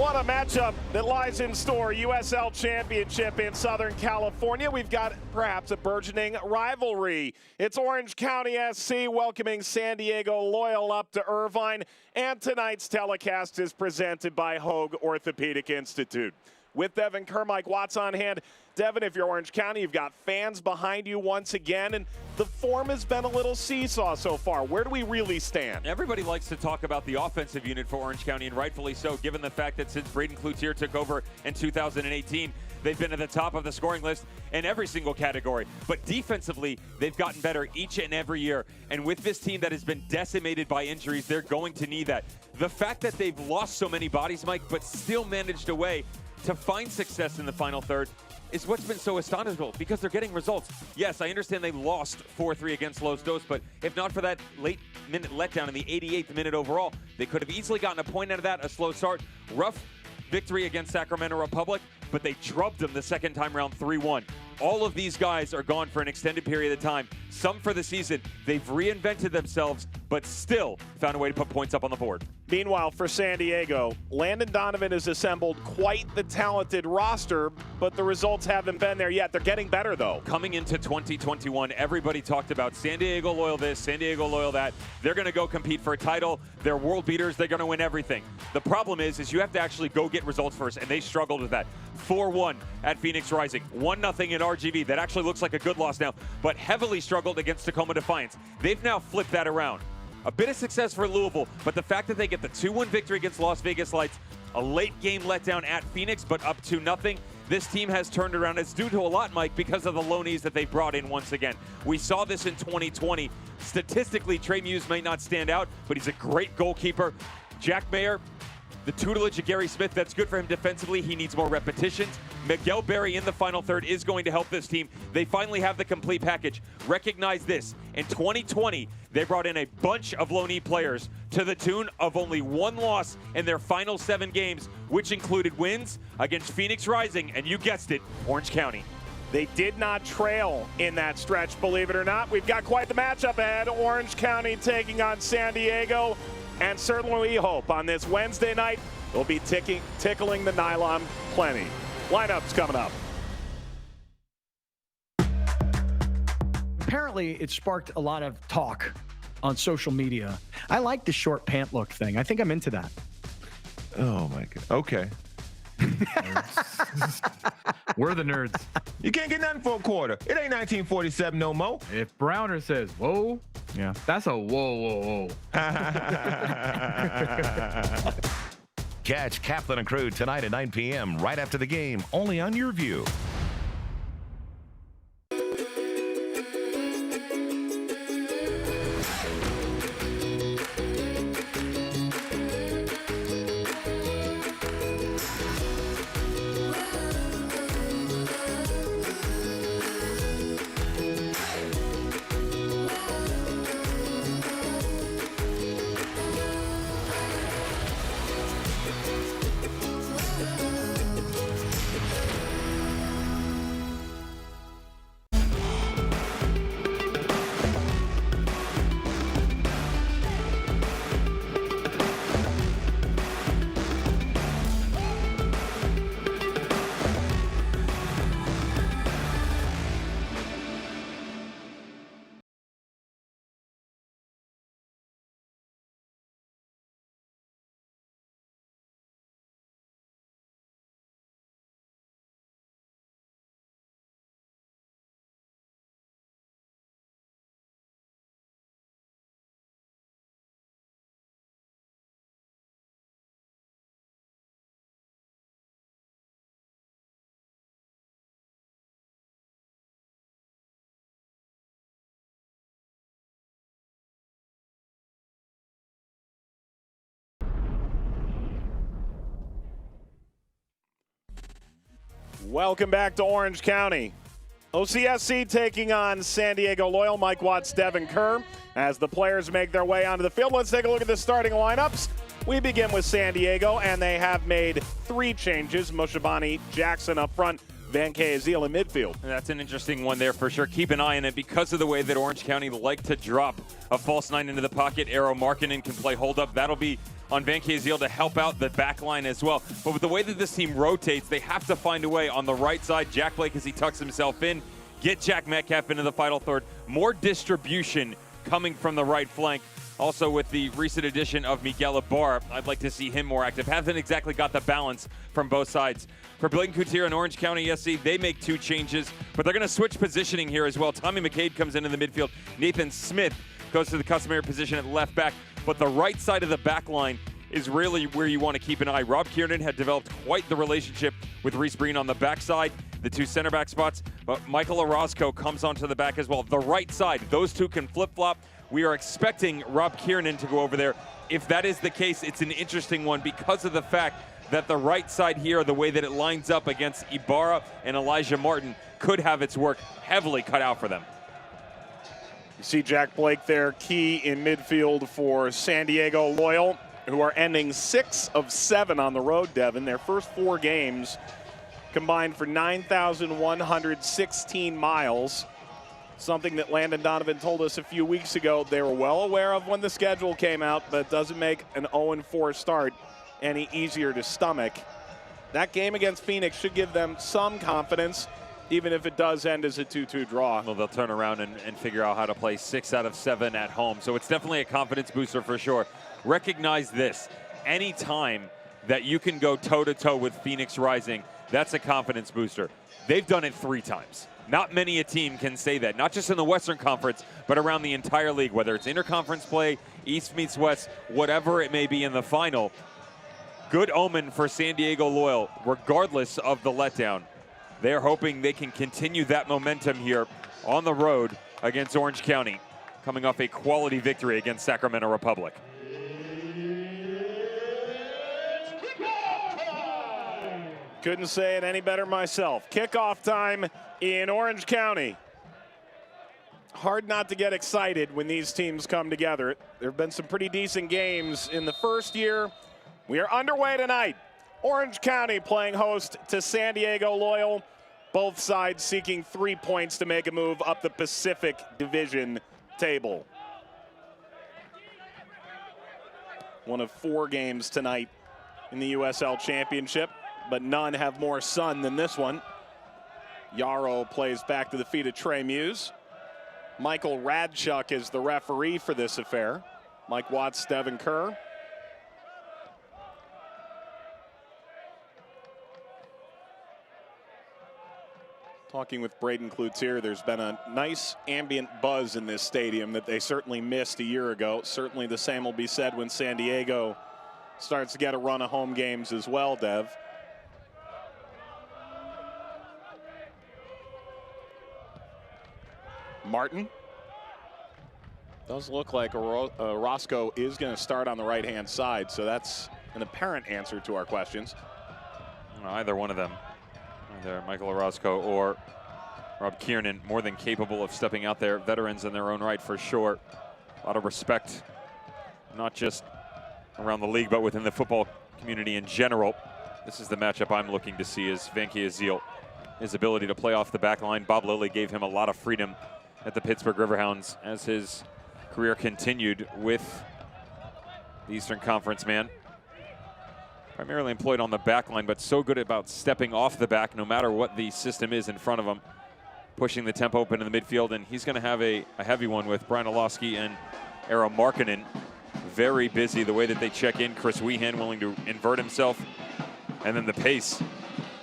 What a matchup that lies in store. USL Championship in Southern California. We've got perhaps a burgeoning rivalry. It's Orange County SC welcoming San Diego Loyal up to Irvine. And tonight's telecast is presented by Hoag Orthopedic Institute. With Devin Kerr, Mike Watts on hand. Devin, if you're Orange County, you've got fans behind you once again, and the form has been a little seesaw so far. Where do we really stand? Everybody likes to talk about the offensive unit for Orange County, and rightfully so, given the fact that since Braden Cloutier took over in 2018, they've been at the top of the scoring list in every single category. But defensively, they've gotten better each and every year. And with this team that has been decimated by injuries, they're going to need that. The fact that they've lost so many bodies, Mike, but still managed a way to find success in the final third is what's been so astonishing, because they're getting results. Yes, I understand they lost 4-3 against Los Dos, but if not for that late minute letdown in the 88th minute overall, they could have easily gotten a point out of that, a slow start. Rough victory against Sacramento Republic, but they drubbed them the second time around 3-1. All of these guys are gone for an extended period of time, some for the season. They've reinvented themselves, but still found a way to put points up on the board. Meanwhile, for San Diego, Landon Donovan has assembled quite the talented roster, but the results haven't been there yet. They're getting better, though. Coming into 2021, everybody talked about San Diego Loyal this, San Diego Loyal that. They're going to go compete for a title. They're world beaters. They're going to win everything. The problem is you have to actually go get results first, and they struggled with that. 4-1 at Phoenix Rising, 1-0 in RGV. That actually looks like a good loss now, but heavily struggled against Tacoma Defiance. They've now flipped that around. A bit of success for Louisville, but the fact that they get the 2-1 victory against Las Vegas Lights, a late game letdown at Phoenix, but up 2-0. This team has turned around. It's due to a lot, Mike, because of the loanees that they brought in once again. We saw this in 2020. Statistically, Trey Muse may not stand out, but he's a great goalkeeper. Jack Mayer, the tutelage of Gary Smith, that's good for him defensively. He needs more repetitions. Miguel Berry in the final third is going to help this team. They finally have the complete package. Recognize this. In 2020, they brought in a bunch of loanee players to the tune of only one loss in their final 7 games, which included wins against Phoenix Rising, and you guessed it, Orange County. They did not trail in that stretch, believe it or not. We've got quite the matchup ahead. Orange County taking on San Diego. And certainly we hope on this Wednesday night, we'll be tickling the nylon plenty. Lineups coming up. Apparently, it sparked a lot of talk on social media. I like the short pant look thing. I think I'm into that. Oh, my God. Okay. We're the nerds. You can't get nothing for a quarter. It ain't 1947 no more. If Browner says, whoa, yeah, that's a whoa, whoa, whoa. Catch Kaplan and Crew tonight at 9 p.m. right after the game, only on Your View. Welcome back to Orange County. OCSC taking on San Diego Loyal. Mike Watts, Devin Kerr. As the players make their way onto the field, let's take a look at the starting lineups. We begin with San Diego, and they have made 3 changes. Moshabani Jackson up front, Van Keziel in midfield. That's an interesting one there for sure. Keep an eye on it because of the way that Orange County like to drop a false 9 into the pocket. Eero Markkinen can play hold up. That'll be on Van Keziel to help out the back line as well. But with the way that this team rotates, they have to find a way on the right side. Jack Blake, as he tucks himself in, get Jack Metcalf into the final third. More distribution coming from the right flank. Also with the recent addition of Miguel Ibarra, I'd like to see him more active. Haven't exactly got the balance from both sides. For Blaine Coutier and Orange County SC, they make 2 changes, but they're going to switch positioning here as well. Tommy McCade comes into the midfield. Nathan Smith goes to the customary position at left back, but the right side of the back line is really where you want to keep an eye. Rob Kiernan had developed quite the relationship with Reese Breen on the backside, the 2 center back spots, but Michael Orozco comes onto the back as well. The right side, those 2 can flip-flop. We are expecting Rob Kiernan to go over there. If that is the case, it's an interesting one because of the fact that the right side here, the way that it lines up against Ibarra and Elijah Martin, could have its work heavily cut out for them. You see Jack Blake there, key in midfield for San Diego Loyal, who are ending 6 of 7 on the road, Devin. Their first 4 games combined for 9,116 miles. Something that Landon Donovan told us a few weeks ago they were well aware of when the schedule came out, but it doesn't make an 0-4 start any easier to stomach. That game against Phoenix should give them some confidence, even if it does end as a 2-2 draw. Well, they'll turn around and figure out how to play 6 out of 7 at home. So it's definitely a confidence booster for sure. Recognize this. Any time that you can go toe-to-toe with Phoenix Rising, that's a confidence booster. They've done it 3 times. Not many a team can say that, not just in the Western Conference, but around the entire league, whether it's interconference play, East meets West, whatever it may be in the final. Good omen for San Diego Loyal, regardless of the letdown. They're hoping they can continue that momentum here on the road against Orange County, coming off a quality victory against Sacramento Republic. Couldn't say it any better myself. Kickoff time in Orange County. Hard not to get excited when these teams come together. There have been some pretty decent games in the first year. We are underway tonight. Orange County playing host to San Diego Loyal. Both sides seeking 3 points to make a move up the Pacific Division table. One of 4 games tonight in the USL Championship, but none have more sun than this one. Yarrow plays back to the feet of Trey Muse. Michael Radchuk is the referee for this affair. Mike Watts, Devin Kerr. Talking with Braden Cloutier, there's been a nice ambient buzz in this stadium that they certainly missed a year ago. Certainly the same will be said when San Diego starts to get a run of home games as well, Dev. Martin. Does look like Orozco is going to start on the right-hand side, so that's an apparent answer to our questions. Either one of them, either Michael Orozco or Rob Kiernan, more than capable of stepping out there. Veterans in their own right for sure. A lot of respect, not just around the league, but within the football community in general. This is the matchup I'm looking to see, is Van Keziel. His ability to play off the back line. Bob Lilly gave him a lot of freedom at the Pittsburgh Riverhounds as his career continued with the Eastern Conference man. Primarily employed on the back line, but so good about stepping off the back no matter what the system is in front of him. Pushing the tempo open in the midfield, and he's going to have a heavy one with Brian Olofsky and Eero Markkinen. Very busy the way that they check in. Chris Weehan willing to invert himself. And then the pace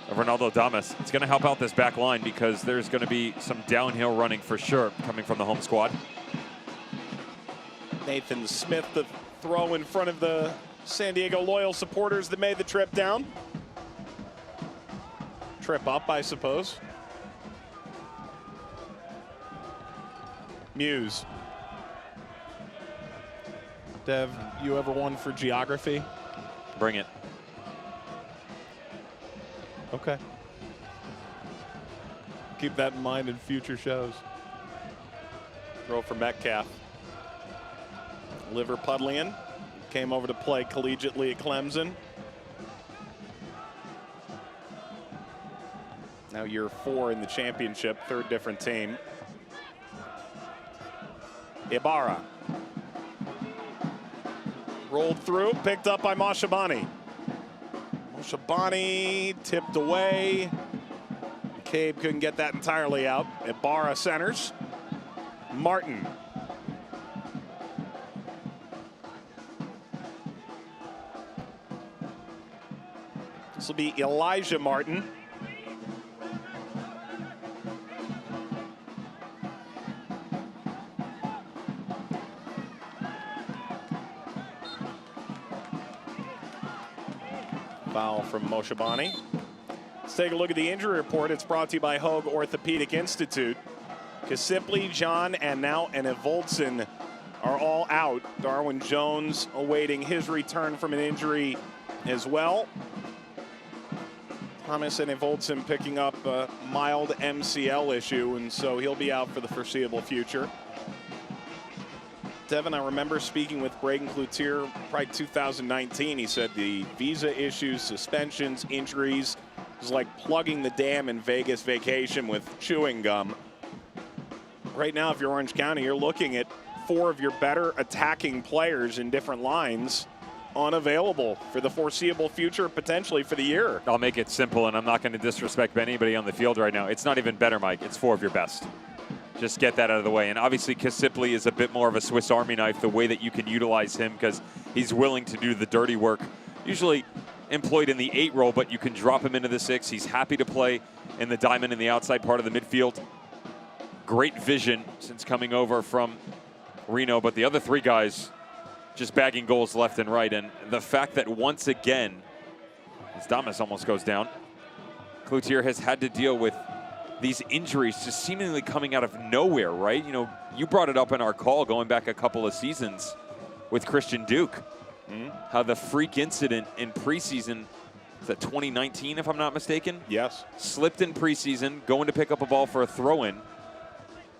of Ronaldo Damas. It's going to help out this back line because there's going to be some downhill running for sure coming from the home squad. Nathan Smith, the throw in front of the San Diego Loyal supporters that made the trip down. Trip up, I suppose. Muse. Dev, you ever won for geography? Bring it. Okay. Keep that in mind in future shows. Throw for Metcalf. Liverpudlian came over to play collegiately at Clemson. Now year 4 in the championship, third different team. Ibarra. Rolled through, picked up by Mashabani. Mashabani tipped away. McCabe couldn't get that entirely out. Ibarra centers. Martin. This will be Elijah Martin. Foul from Moshabani. Let's take a look at the injury report. It's brought to you by Hoag Orthopedic Institute. Kasipli, John, and now Enevoldson are all out. Darwin Jones awaiting his return from an injury as well. Thomas Enevoldson picking up a mild MCL issue, and so he'll be out for the foreseeable future. Devin, I remember speaking with Braden Cloutier probably 2019. He said the visa issues, suspensions, injuries was like plugging the dam in Vegas vacation with chewing gum. Right now, if you're Orange County, you're looking at 4 of your better attacking players in different lines unavailable for the foreseeable future, potentially for the year. I'll make it simple, and I'm not going to disrespect anybody on the field right now. It's not even better, Mike. It's 4 of your best. Just get that out of the way. And obviously, Kasipli is a bit more of a Swiss Army knife, the way that you can utilize him, because he's willing to do the dirty work. Usually employed in the 8 role, but you can drop him into the 6. He's happy to play in the diamond in the outside part of the midfield. Great vision since coming over from Reno, but the other 3 guys just bagging goals left and right. And the fact that once again, as Damas almost goes down, Cloutier has had to deal with these injuries just seemingly coming out of nowhere, right? You know, you brought it up in our call going back a couple of seasons with Christian Duke. How the freak incident in preseason, is that 2019 if I'm not mistaken? Yes. Slipped in preseason, going to pick up a ball for a throw-in,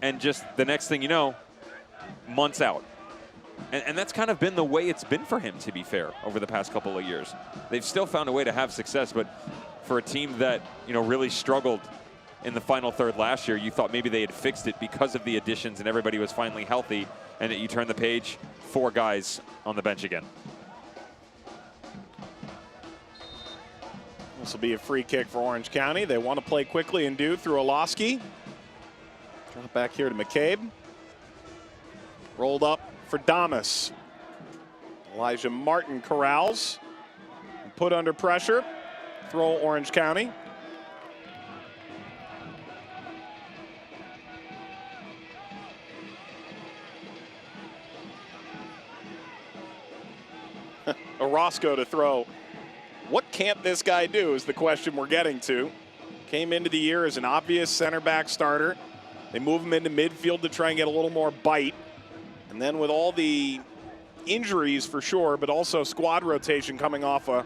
and just the next thing you know, months out. And that's kind of been the way it's been for him, to be fair, over the past couple of years. They've still found a way to have success, but for a team that, you know, really struggled in the final third last year, you thought maybe they had fixed it because of the additions and everybody was finally healthy, and you turn the page, 4 guys on the bench again. This will be a free kick for Orange County. They want to play quickly and do through Olaski. Drop back here to McCabe. Rolled up for Damas. Elijah Martin corrals. Put under pressure. Throw Orange County. Orozco to throw. What can't this guy do is the question we're getting to. Came into the year as an obvious center back starter. They move him into midfield to try and get a little more bite. And then with all the injuries for sure, but also squad rotation coming off a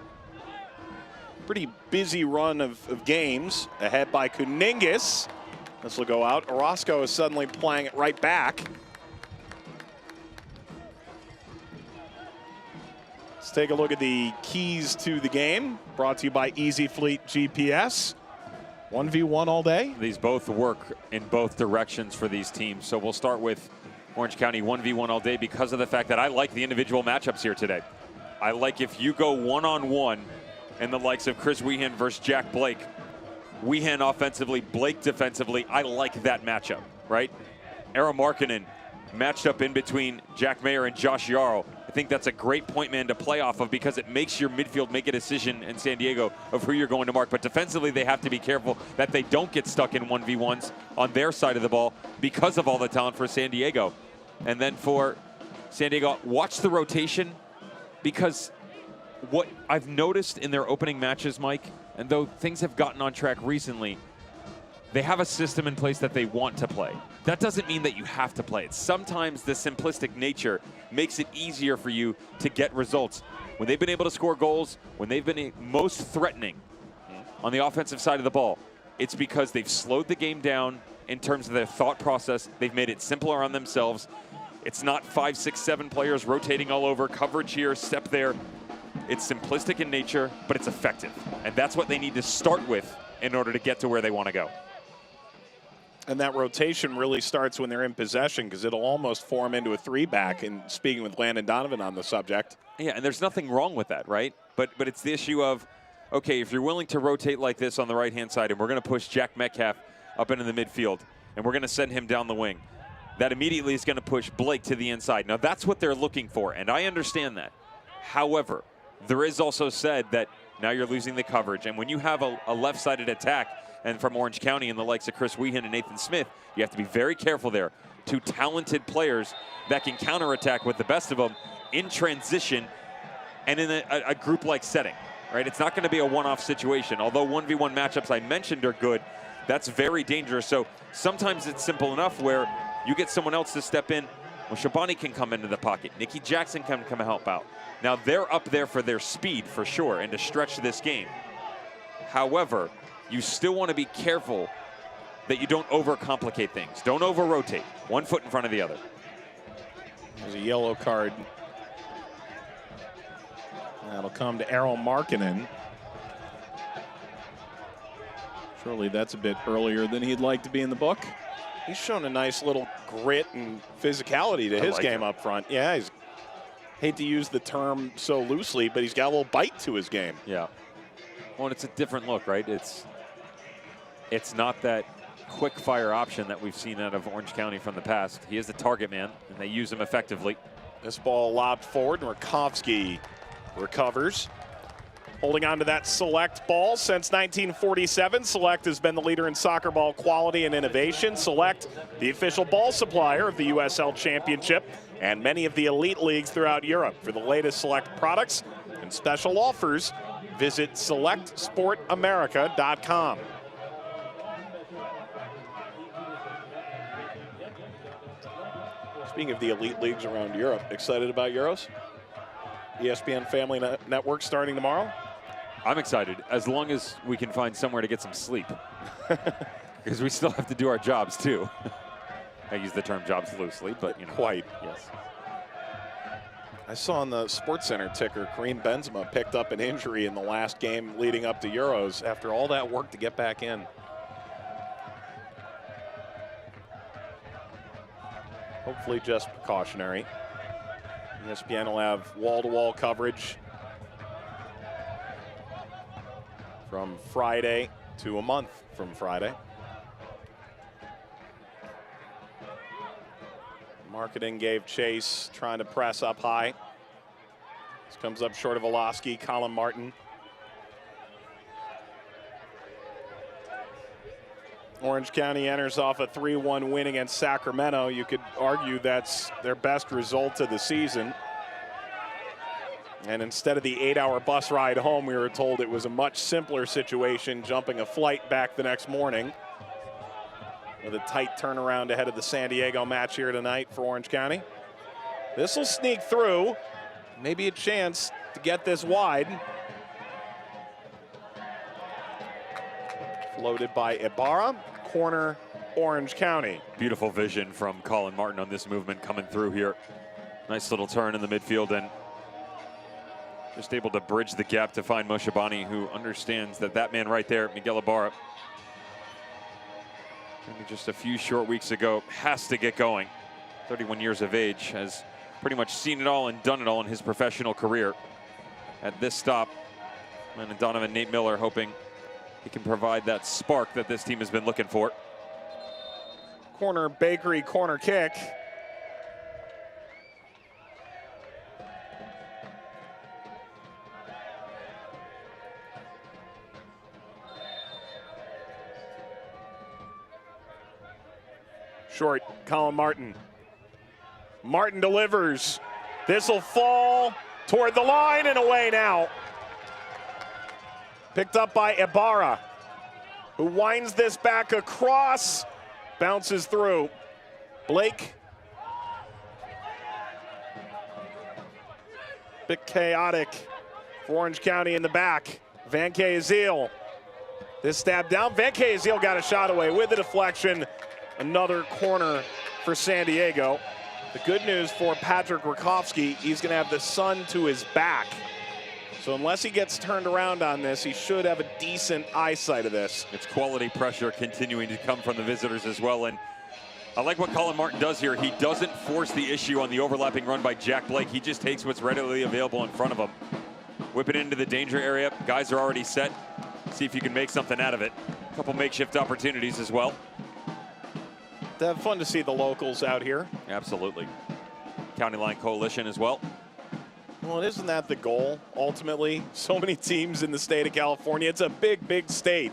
pretty busy run of games. Ahead by Kuningas. This will go out. Orozco is suddenly playing it right back. Let's take a look at the keys to the game. Brought to you by Easy Fleet GPS. 1v1 all day. These both work in both directions for these teams. So we'll start with Orange County 1v1 all day because of the fact that I like the individual matchups here today. I like if you go one-on-one and the likes of Chris Weehan versus Jack Blake. Weehan offensively, Blake defensively. I like that matchup, right? Eero Markkinen matched up in between Jack Mayer and Josh Yarrow. I think that's a great point man to play off of because it makes your midfield make a decision in San Diego of who you're going to mark. But defensively, they have to be careful that they don't get stuck in 1v1s on their side of the ball because of all the talent for San Diego. And then for San Diego, watch the rotation because what I've noticed in their opening matches, Mike, and though things have gotten on track recently, they have a system in place that they want to play. That doesn't mean that you have to play it. Sometimes the simplistic nature makes it easier for you to get results. When they've been able to score goals, when they've been most threatening on the offensive side of the ball, it's because they've slowed the game down in terms of their thought process. They've made it simpler on themselves. It's not 5, 6, 7 players rotating all over, coverage here, step there. It's simplistic in nature, but it's effective. And that's what they need to start with in order to get to where they want to go. And that rotation really starts when they're in possession because it'll almost form into a three-back. And speaking with Landon Donovan on the subject. Yeah, and there's nothing wrong with that, right? But it's the issue of, okay, if you're willing to rotate like this on the right-hand side and we're going to push Jack Metcalf up into the midfield and we're going to send him down the wing, that immediately is going to push Blake to the inside. Now, that's what they're looking for, and I understand that. However, there is also said that now you're losing the coverage, and when you have a left-sided attack, and from Orange County and the likes of Chris Weehan and Nathan Smith, you have to be very careful there. Two talented players that can counterattack with the best of them in transition and in a group-like setting, right? It's not going to be a one-off situation. Although 1v1 matchups I mentioned are good, that's very dangerous. So sometimes it's simple enough where you get someone else to step in. Well, Shabani can come into the pocket. Nikki Jackson can come help out. Now, they're up there for their speed, for sure, and to stretch this game. However, you still want to be careful that you don't overcomplicate things. Don't over-rotate. One foot in front of the other. There's a yellow card. That'll come to Errol Markkinen. Surely that's a bit earlier than he'd like to be in the book. He's shown a nice little grit and physicality to his game up front. Yeah, he's, hate to use the term so loosely, but he's got a little bite to his game. Yeah. Well, it's a different look, right? It's not that quick fire option that we've seen out of Orange County from the past. He is the target man, and they use him effectively. This ball lobbed forward, and Rakowski recovers. Holding on to that Select ball since 1947. Select has been the leader in soccer ball quality and innovation. Select, the official ball supplier of the USL Championship and many of the elite leagues throughout Europe. For the latest Select products and special offers, visit SelectSportAmerica.com. Speaking of the elite leagues around Europe, excited about Euros? ESPN Family Network starting tomorrow? I'm excited, as long as we can find somewhere to get some sleep. Because we still have to do our jobs, too. I use the term jobs loosely, but, you know. Quite. Yes. I saw on the SportsCenter ticker, Karim Benzema picked up an injury in the last game leading up to Euros after all that work to get back in. Hopefully just precautionary. ESPN will have wall-to-wall coverage from Friday to a month from Friday. Marketing gave chase, trying to press up high. This comes up short of Voloski, Colin Martin. Orange County enters off a 3-1 win against Sacramento. You could argue that's their best result of the season. And instead of the 8-hour bus ride home, we were told it was a much simpler situation, jumping a flight back the next morning. With a tight turnaround ahead of the San Diego match here tonight for Orange County. This will sneak through. Maybe a chance to get this wide. Floated by Ibarra, corner Orange County. Beautiful vision from Colin Martin on this movement coming through here. Nice little turn in the midfield and just able to bridge the gap to find Moshabani, who understands that that man right there, Miguel Ibarra, just a few short weeks ago, has to get going. 31 years of age, has pretty much seen it all and done it all in his professional career. At this stop, and Donovan Nate Miller hoping he can provide that spark that this team has been looking for. Corner Bakery corner kick. Short, Colin Martin. Martin delivers. This will fall toward the line and away now. Picked up by Ibarra, who winds this back across, bounces through. Blake. Bit chaotic for Orange County in the back. Van Keziel. This stab down. Van Keziel got a shot away with the deflection. Another corner for San Diego. The good news for Patrick Rakowski, he's going to have the sun to his back So unless he gets turned around on this, he should have a decent eyesight of this. It's quality pressure continuing to come from the visitors as well. And I like what Colin Martin does here. He doesn't force the issue on the overlapping run by Jack Blake. He just takes what's readily available in front of him. Whip it into the danger area. Guys are already set. See if you can make something out of it. A couple makeshift opportunities as well. They have fun to see the locals out here. Absolutely. County Line Coalition as well. Well, isn't that the goal, ultimately? So many teams in the state of California. It's a big, big state.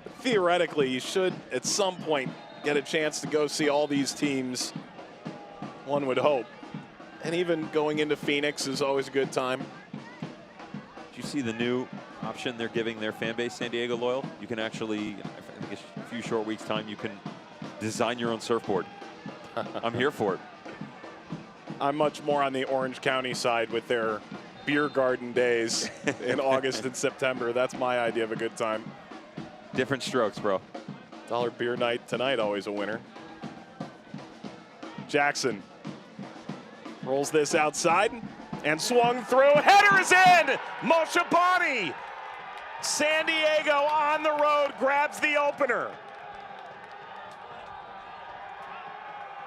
But theoretically, you should, at some point, get a chance to go see all these teams, one would hope. And even going into Phoenix is always a good time. Did you see the new option they're giving their fan base, San Diego Loyal? You can actually, I think a few short weeks' time, you can design your own surfboard. I'm here for it. I'm much more on the Orange County side with their beer garden days in August and September. That's my idea of a good time. Different strokes, bro. $1 beer night tonight, always a winner. Jackson rolls this outside and swung through. Header is in! Moshe Bani! San Diego on the road grabs the opener.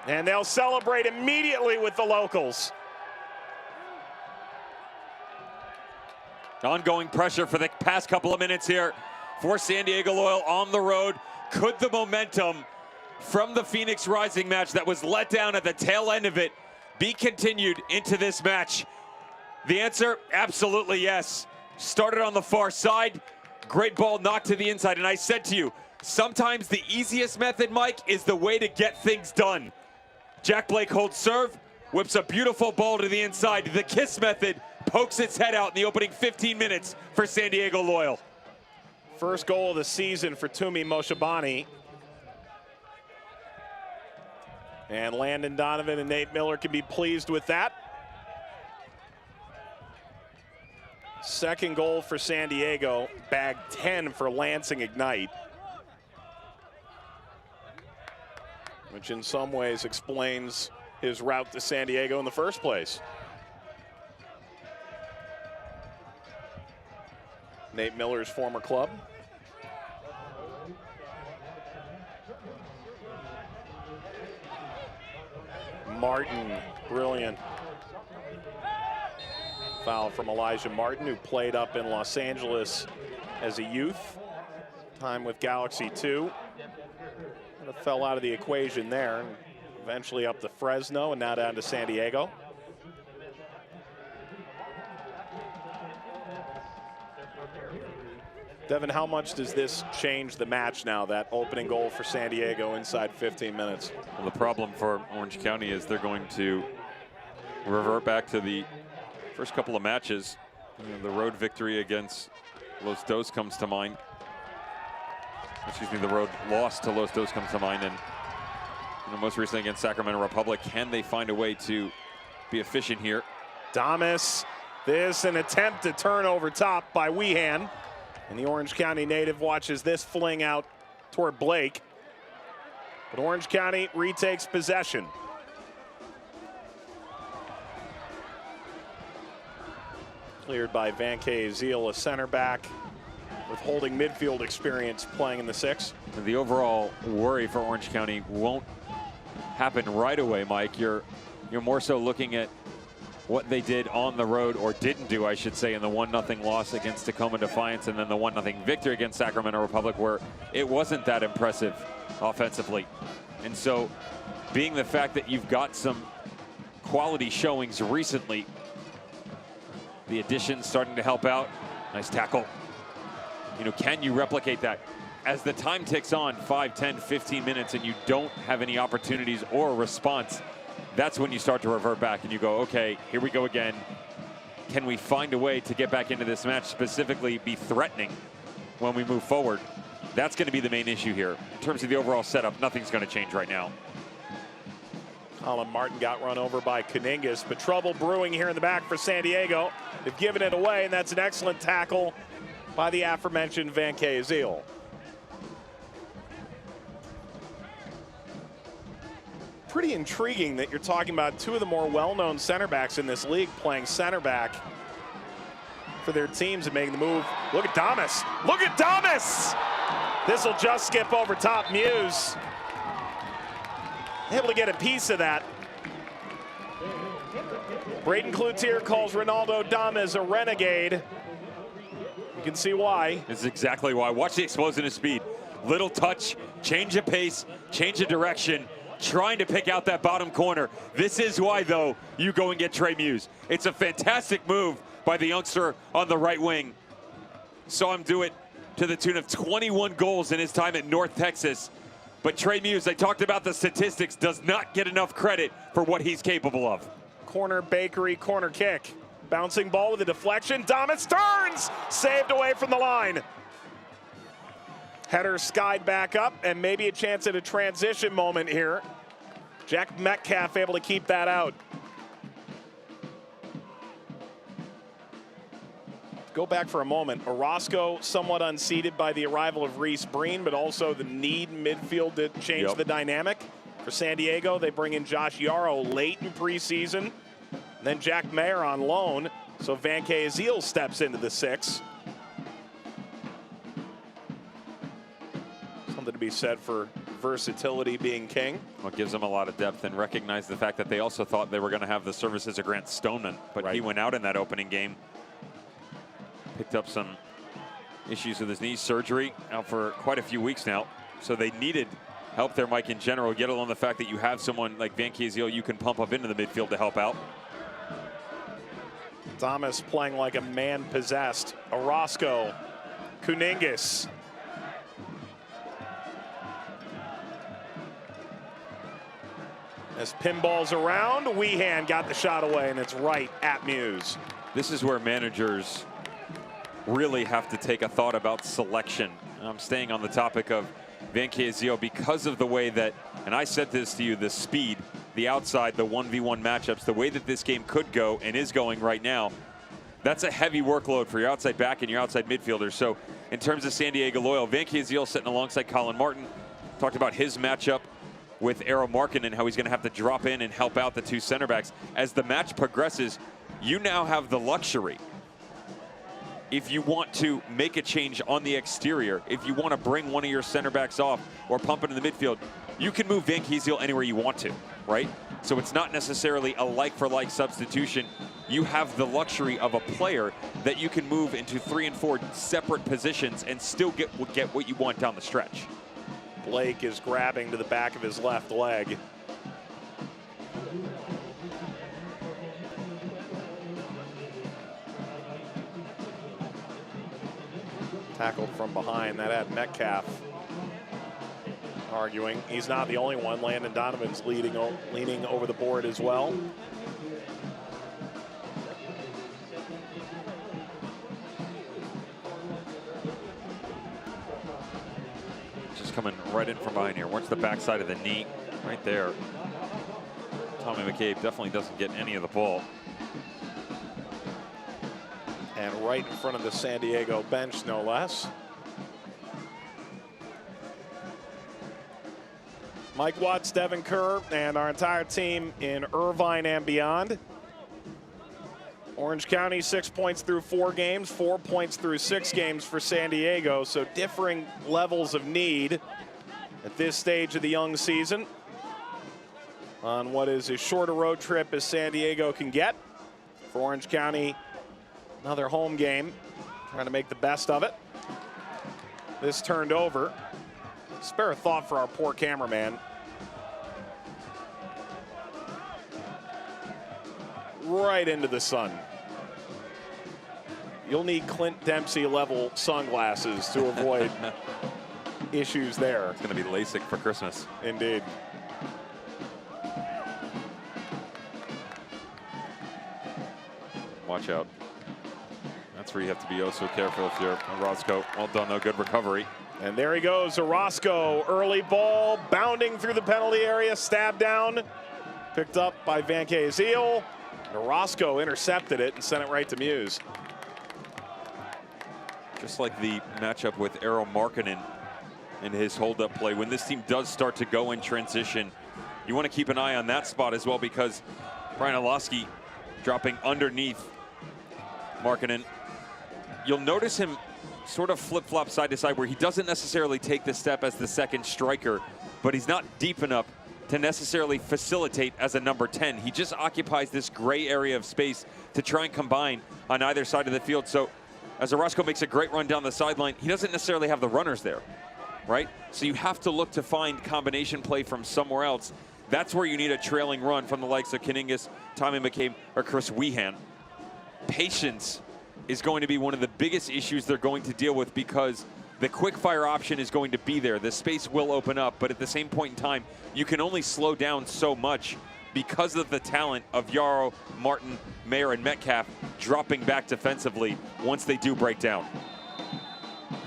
And they'll celebrate immediately with the locals. Ongoing pressure for the past couple of minutes here for San Diego Loyal on the road. Could the momentum from the Phoenix Rising match that was let down at the tail end of it be continued into this match? The answer, absolutely yes. Started on the far side, great ball knocked to the inside, and I said to you, sometimes the easiest method, Mike, is the way to get things done. Jack Blake holds serve, whips a beautiful ball to the inside. The kiss method pokes its head out in the opening 15 minutes for San Diego Loyal. First goal of the season for Tumi Moshibani. And Landon Donovan and Nate Miller can be pleased with that. Second goal for San Diego, bag 10 for Lansing Ignite. Which in some ways explains his route to San Diego in the first place. Nate Miller's former club. Martin, brilliant. Foul from Elijah Martin, who played up in Los Angeles as a youth. Time with Galaxy 2. Kind of fell out of the equation there, and eventually up to Fresno and now down to San Diego. Devin, how much does this change the match now, that opening goal for San Diego inside 15 minutes? Well, the problem for Orange County is they're going to revert back to the first couple of matches. You know, the road victory against Los Dos comes to mind. Excuse me, the road loss to Los Dos comes to mind, and most recently against Sacramento Republic. Can they find a way to be efficient here? Damas, this an attempt to turn over top by Wehan, and the Orange County native watches this fling out toward Blake. But Orange County retakes possession. Cleared by Van Zeal, a center back with holding midfield experience playing in the 6. The overall worry for Orange County won't happen right away, Mike. You're more so looking at what they did on the road, or didn't do, I should say, in the 1-0 loss against Tacoma Defiance, and then the 1-0 victory against Sacramento Republic, where it wasn't that impressive offensively. And so, being the fact that you've got some quality showings recently, the additions starting to help out. Nice tackle. You know, can you replicate that? As the time ticks on, 5, 10, 15 minutes, and you don't have any opportunities or a response, that's when you start to revert back and you go, okay, here we go again. Can we find a way to get back into this match, specifically be threatening when we move forward? That's going to be the main issue here. In terms of the overall setup, nothing's going to change right now. Colin Martin got run over by Caningas, but trouble brewing here in the back for San Diego. They've given it away, and that's an excellent tackle by the aforementioned Van Zeal. Pretty intriguing that you're talking about two of the more well-known center backs in this league playing center back for their teams and making the move. Look at Damas. Look at Damas! This will just skip over top Muse. Able to get a piece of that. Braden Cloutier calls Ronaldo Damas a renegade. You can see why. This is exactly why. Watch the explosion of speed. Little touch, change of pace, change of direction, trying to pick out that bottom corner. This is why, though, you go and get Trey Muse. It's a fantastic move by the youngster on the right wing. Saw him do it to the tune of 21 goals in his time at North Texas. But Trey Muse, I talked about the statistics, does not get enough credit for what he's capable of. Corner bakery, corner kick. Bouncing ball with a deflection. Damas turns! Saved away from the line. Header skied back up, and maybe a chance at a transition moment here. Jack Metcalf able to keep that out. Go back for a moment. Orozco somewhat unseated by the arrival of Reese Breen, but also the need in midfield to change the dynamic. For San Diego, they bring in Josh Yarrow late in preseason. And then Jack Mayer on loan. So Van Azil steps into the six. Something to be said for versatility being king. Well, it gives them a lot of depth, and recognize the fact that they also thought they were going to have the services of Grant Stoneman, but he went out in that opening game. Picked up some issues with his knee, surgery, out for quite a few weeks now. So they needed help there, Mike, in general, get along the fact that you have someone like Van Azil you can pump up into the midfield to help out. Thomas playing like a man possessed. Orozco, Kuningas. As pinballs around, Weehan got the shot away, and it's right at Muse. This is where managers really have to take a thought about selection. I'm staying on the topic of Van Azil because of the way that, and I said this to you, the speed, the outside, the 1v1 matchups, the way that this game could go and is going right now, that's a heavy workload for your outside back and your outside midfielders. So in terms of San Diego Loyal, Van Azil sitting alongside Colin Martin, talked about his matchup with Eero Markkanen and how he's going to have to drop in and help out the two center backs. As the match progresses, you now have the luxury, if you want to make a change on the exterior, if you want to bring one of your center backs off or pump into the midfield, you can move Van Azil anywhere you want to, right? So it's not necessarily a like-for-like substitution. You have the luxury of a player that you can move into 3 and 4 separate positions and still get what you want down the stretch. Blake is grabbing to the back of his left leg. Tackled from behind. That had Metcalf arguing. He's not the only one. Landon Donovan's leaning over the board as well. Just coming right in from behind here. Watch the backside of the knee right there. Tommy McCabe definitely doesn't get any of the ball. And right in front of the San Diego bench, no less. Mike Watts, Devin Kerr, and our entire team in Irvine and beyond. Orange County 6 points through 4 games, 4 points through 6 games for San Diego. So differing levels of need at this stage of the young season on what is as short a road trip as San Diego can get. For Orange County, another home game, trying to make the best of it. This turned over. Spare a thought for our poor cameraman. Right into the sun. You'll need Clint Dempsey level sunglasses to avoid issues there. It's going to be LASIK for Christmas. Indeed. Watch out. That's where you have to be oh so careful if you're Orozco. Well done, though. Good recovery. And there he goes, Orozco. Early ball, bounding through the penalty area, stabbed down. Picked up by Van Azil. Orozco intercepted it and sent it right to Muse. Just like the matchup with Eero Markkanen and his hold-up play, when this team does start to go in transition, you want to keep an eye on that spot as well, because Brian Olowski dropping underneath Markkanen you'll notice him sort of flip-flop side to side where he doesn't necessarily take the step as the second striker, but he's not deep enough to necessarily facilitate as a number 10. He just occupies this gray area of space to try and combine on either side of the field. So as Orozco makes a great run down the sideline, he doesn't necessarily have the runners there, right? So you have to look to find combination play from somewhere else. That's where you need a trailing run from the likes of Kaningas, Tommy McCabe, or Chris Wehan. Patience is going to be one of the biggest issues they're going to deal with, because the quick fire option is going to be there. The space will open up, but at the same point in time, you can only slow down so much because of the talent of Yarrow, Martin, Mayer, and Metcalf dropping back defensively once they do break down.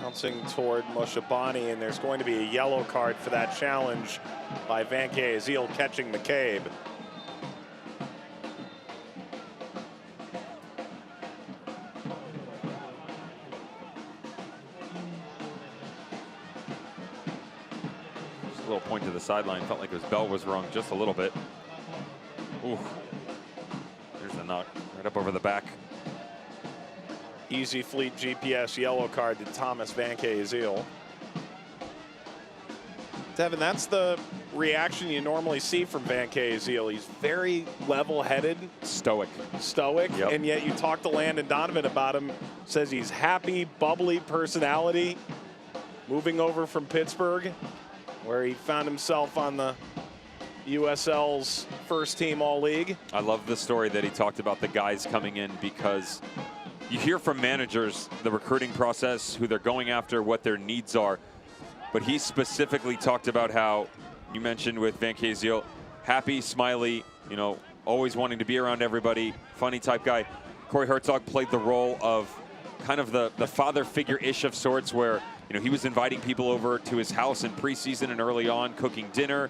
Bouncing toward Moshabani, and there's going to be a yellow card for that challenge by Van Azil catching McCabe. A little point to the sideline. Felt like his bell was rung just a little bit. Ooh. There's a knock right up over the back. Easy Fleet GPS yellow card to Thomas Van Azil. Devin, that's the reaction you normally see from Van Azil. He's very level-headed. Stoic. Yep. And yet you talk to Landon Donovan about him, says he's happy, bubbly personality. Moving over from Pittsburgh, where he found himself on the USL's first team All-League. I love the story that he talked about the guys coming in, because you hear from managers the recruiting process, who they're going after, what their needs are. But he specifically talked about how, you mentioned with Van Azil, happy, smiley, you know, always wanting to be around everybody, funny type guy. Corey Herzog played the role of kind of the father figure-ish of sorts, where, you know, he was inviting people over to his house in preseason and early on, cooking dinner,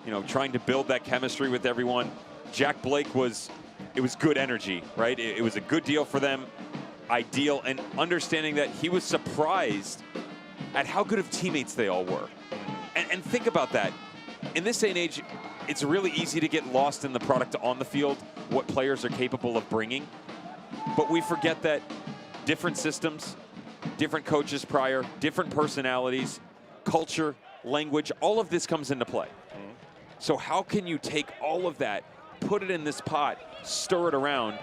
you know, trying to build that chemistry with everyone. Jack Blake it was good energy, right? It was a good deal for them, ideal, and understanding that he was surprised at how good of teammates they all were. And think about that. In this day and age, it's really easy to get lost in the product on the field, what players are capable of bringing. But we forget that different systems, different coaches prior, different personalities, culture, language, all of this comes into play. So how can you take all of that, put it in this pot, stir it around,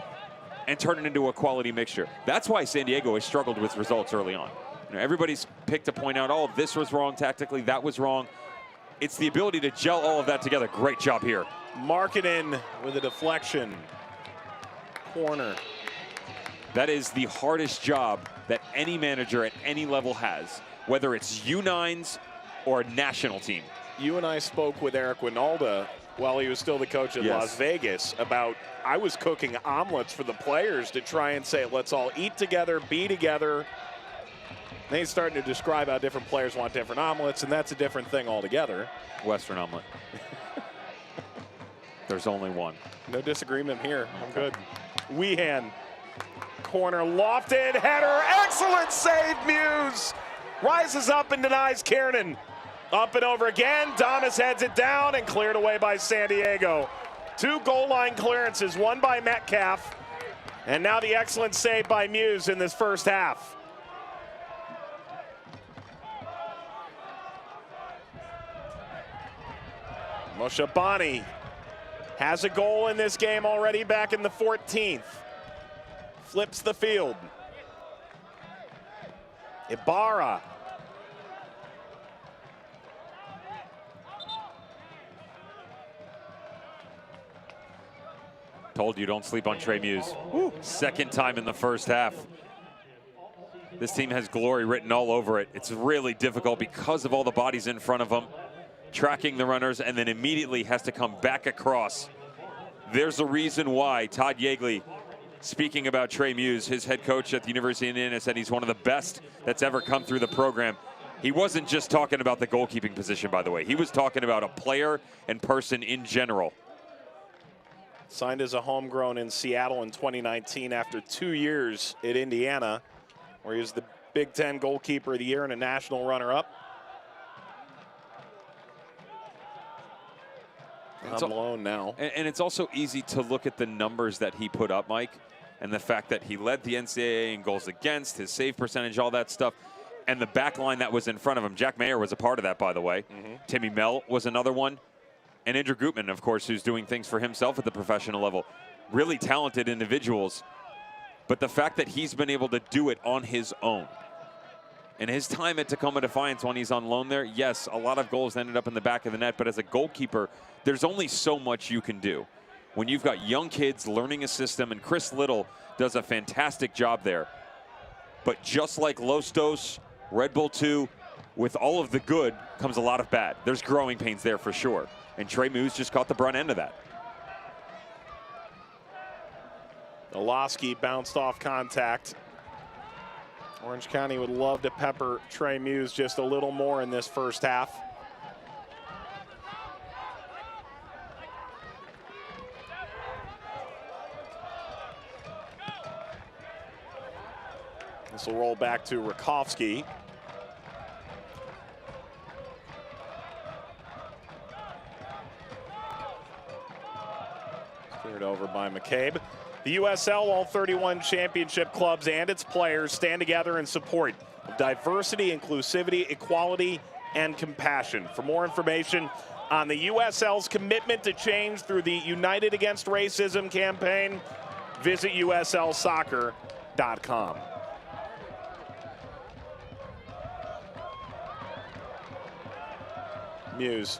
and turn it into a quality mixture? That's why San Diego has struggled with results early on. You know, everybody's picked to point out, oh, this was wrong tactically, that was wrong. It's the ability to gel all of that together. Great job here. Markkanen with a deflection. Corner. That is the hardest job that any manager at any level has, whether it's U9s or a national team. You and I spoke with Eric Winalda while he was still the coach at Las Vegas about, I was cooking omelets for the players to try and say, let's all eat together, be together. Then he's starting to describe how different players want different omelets, and that's a different thing altogether. Western omelet. There's only one. No disagreement here. I'm good. Wehan. Corner lofted, header, excellent save, Muse. Rises up and denies Kiernan. Up and over again, Thomas heads it down and cleared away by San Diego. 2 goal line clearances, one by Metcalf, and now the excellent save by Muse in this first half. Moshabani has a goal in this game already back in the 14th. Flips the field. Ibarra. Told you, don't sleep on Trey Muse. Woo. Second time in the first half. This team has glory written all over it. It's really difficult because of all the bodies in front of them, tracking the runners, and then immediately has to come back across. There's a reason why Todd Yeagley, speaking about Trey Muse, his head coach at the University of Indiana, said he's one of the best that's ever come through the program. He wasn't just talking about the goalkeeping position, by the way. He was talking about a player and person in general. Signed as a homegrown in Seattle in 2019 after 2 years at Indiana, where he was the Big Ten goalkeeper of the year and a national runner-up. On loan now. And it's also easy to look at the numbers that he put up, Mike, and the fact that he led the NCAA in goals against, his save percentage, all that stuff, and the back line that was in front of him. Jack Mayer was a part of that, by the way. Timmy Mell was another one. And Andrew Gutman, of course, who's doing things for himself at the professional level. Really talented individuals. But the fact that he's been able to do it on his own. And his time at Tacoma Defiance when he's on loan there, yes, a lot of goals ended up in the back of the net. But as a goalkeeper, there's only so much you can do. When you've got young kids learning a system, and Chris Little does a fantastic job there. But just like Los Dos, Red Bull 2, with all of the good comes a lot of bad. There's growing pains there for sure. And Trey Moose just caught the brunt end of that. Olowski bounced off contact. Orange County would love to pepper Trey Muse just a little more in this first half. This will roll back to Rakowski. Cleared over by McCabe. The USL, all 31 championship clubs and its players stand together in support of diversity, inclusivity, equality, and compassion. For more information on the USL's commitment to change through the United Against Racism campaign, visit uslsoccer.com. Muse.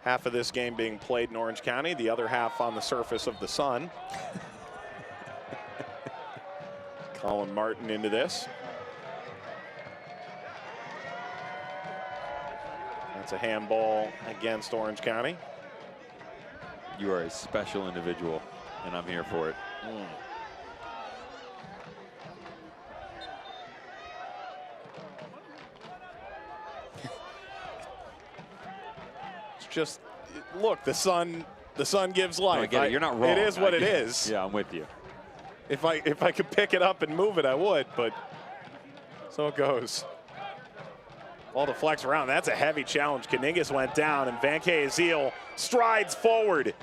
Half of this game being played in Orange County, the other half on the surface of the sun. Colin Martin into this. That's a handball against Orange County. You are a special individual, and I'm here for it. Just look, the sun gives life. No, I get it. You're not wrong. It is what it is. Yeah, I'm with you. If I could pick it up and move it, I would, but so it goes. All the flex around. That's a heavy challenge. Kaningas went down, and Van Azil strides forward.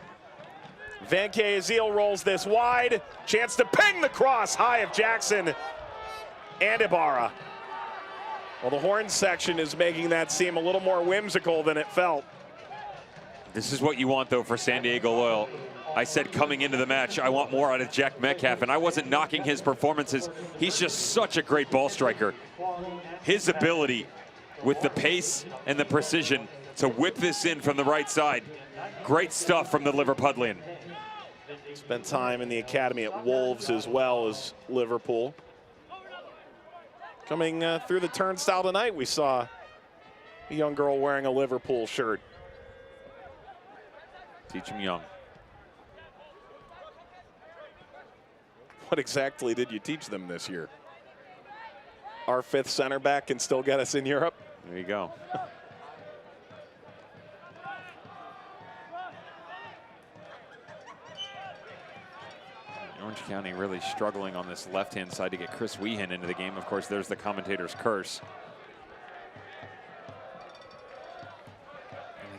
Van Azil rolls this wide. Chance to ping the cross high of Jackson and Ibarra. Well, the horn section is making that seem a little more whimsical than it felt. This is what you want, though, for San Diego Loyal. I said coming into the match, I want more out of Jack Metcalf, and I wasn't knocking his performances. He's just such a great ball striker. His ability with the pace and the precision to whip this in from the right side. Great stuff from the Liverpudlian. Spent time in the academy at Wolves as well as Liverpool. Coming through the turnstile tonight, we saw a young girl wearing a Liverpool shirt. Teach him young. What exactly did you teach them this year? Our fifth center back can still get us in Europe? There you go. Orange County really struggling on this left-hand side to get Chris Weehan into the game. Of course, there's the commentator's curse.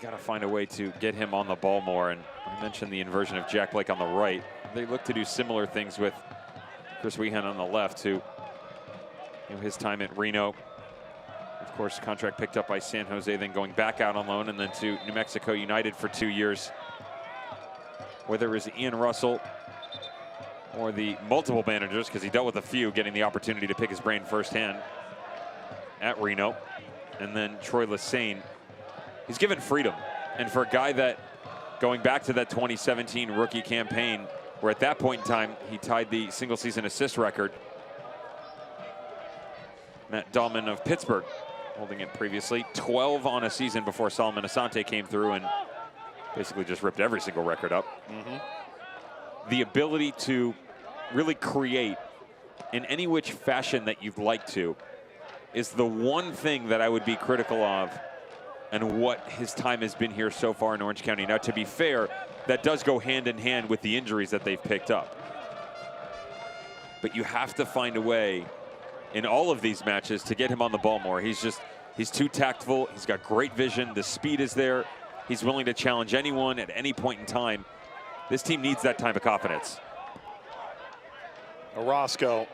Got to find a way to get him on the ball more. And I mentioned the inversion of Jack Blake on the right. They look to do similar things with Chris Weehan on the left too. His time at Reno. Of course, contract picked up by San Jose, then going back out on loan and then to New Mexico United for 2 years. Whether it was Ian Russell or the multiple managers, because he dealt with a few, getting the opportunity to pick his brain firsthand at Reno. And then Troy Lassane. He's given freedom. And for a guy that, going back to that 2017 rookie campaign, where at that point in time, he tied the single season assist record. Matt Dahlman of Pittsburgh holding it previously. 12 on a season before Solomon Asante came through and basically just ripped every single record up. The ability to really create in any which fashion that you'd like to is the one thing that I would be critical of and what his time has been here so far in Orange County. Now, to be fair, that does go hand in hand with the injuries that they've picked up. But you have to find a way in all of these matches to get him on the ball more. He's just He's too tactful. He's got great vision. The speed is there. He's willing to challenge anyone at any point in time. This team needs that type of confidence. Orozco.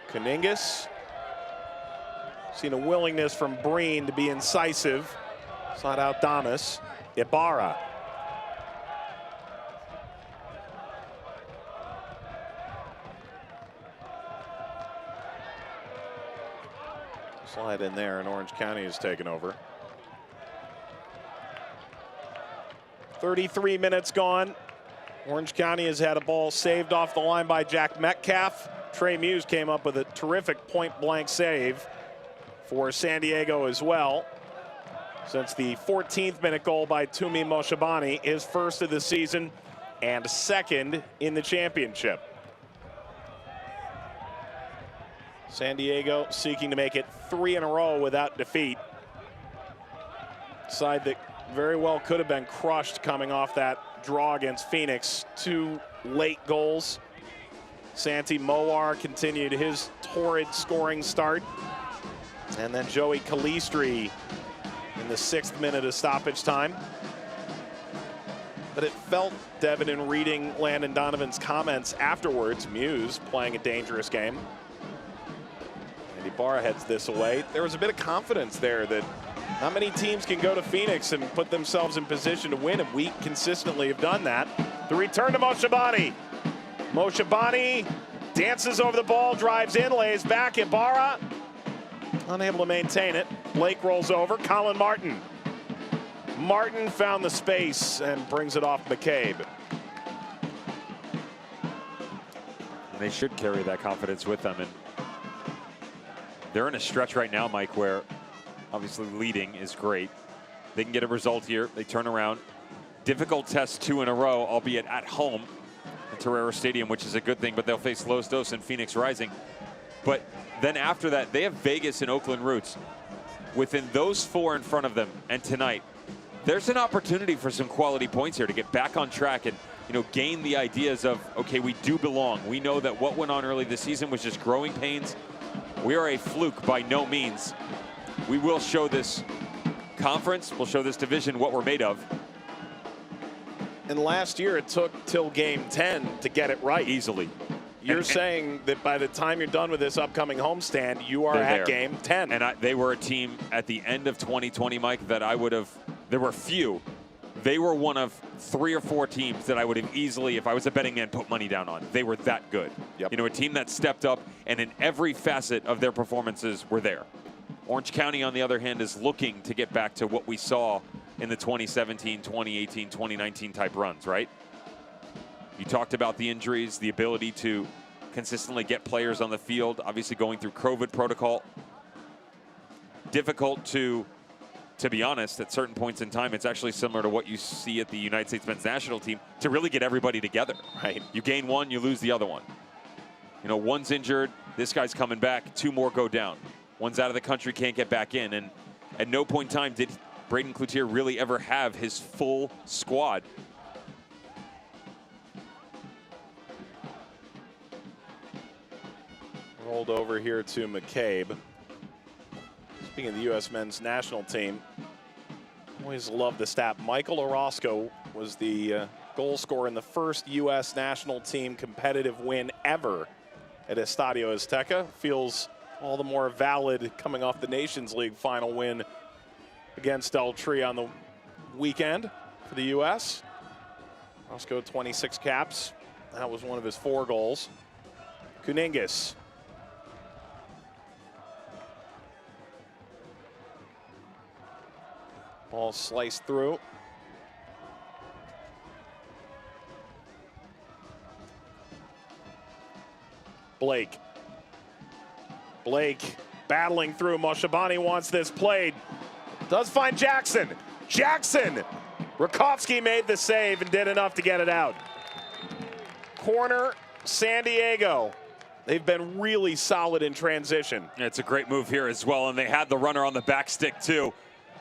Kuningas. Seen a willingness from Breen to be incisive. Slide out Damas. Ibarra. Slide in there, and Orange County has taken over. 33 minutes gone. Orange County has had a ball saved off the line by Jack Metcalf. Trey Muse came up with a terrific point-blank save for San Diego as well. Since the 14th minute goal by Tumi Moshabani, his first of the season and second in the championship. San Diego seeking to make it 3 in a row without defeat. Side that very well could have been crushed coming off that draw against Phoenix. 2 late goals. Santi Mowar continued his torrid scoring start. And then Joey Calistri in the 6th minute of stoppage time. But it felt, Devin, in reading Landon Donovan's comments afterwards, Muse playing a dangerous game. And Ibarra heads this away. There was a bit of confidence there that not many teams can go to Phoenix and put themselves in position to win, and we consistently have done that. The return to Moshabani. Moshabani dances over the ball, drives in, lays back. Ibarra unable to maintain it. Blake rolls over. Colin Martin. Martin found the space and brings it off McCabe. They should carry that confidence with them. And they're in a stretch right now, Mike, where obviously leading is great. They can get a result here. They turn around. Difficult test 2 in a row, albeit at home at Torero Stadium, which is a good thing, but they'll face Los Dos and Phoenix Rising. But then after that, they have Vegas and Oakland Roots. Within those 4 in front of them, and tonight, there's an opportunity for some quality points here to get back on track and, you know, gain the ideas of, okay, we do belong. We know that what went on early this season was just growing pains. We are a fluke by no means. We will show this conference, we'll show this division what we're made of. And last year it took till game 10 to get it right. Easily. You're saying that by the time you're done with this upcoming homestand, you are at game 10. And they were a team at the end of 2020, Mike, that I would have, there were few. They were one of 3 or 4 teams that I would have easily, if I was a betting man, put money down on. They were that good. Yep. You know, a team that stepped up and in every facet of their performances were there. Orange County, on the other hand, is looking to get back to what we saw in the 2017, 2018, 2019 type runs, right? You talked about the injuries, the ability to consistently get players on the field, obviously going through COVID protocol. Difficult to be honest, at certain points in time, it's actually similar to what you see at the United States men's national team to really get everybody together. Right. You gain one, you lose the other one. You know, one's injured, this guy's coming back, 2 more go down. One's out of the country, can't get back in. And at no point in time did Braden Cloutier really ever have his full squad. Rolled over here to McCabe. Speaking of the U.S. men's national team, always love the stat. Michael Orozco was the goal scorer in the first U.S. national team competitive win ever at Estadio Azteca. Feels all the more valid coming off the Nations League final win against El Tri on the weekend for the U.S. Orozco, 26 caps. That was one of his 4 goals. Kuningas. Ball sliced through. Blake. Blake battling through. Moshabani wants this played. Does find Jackson. Jackson! Rakowski made the save and did enough to get it out. Corner, San Diego. They've been really solid in transition. It's a great move here as well, and they had the runner on the back stick too.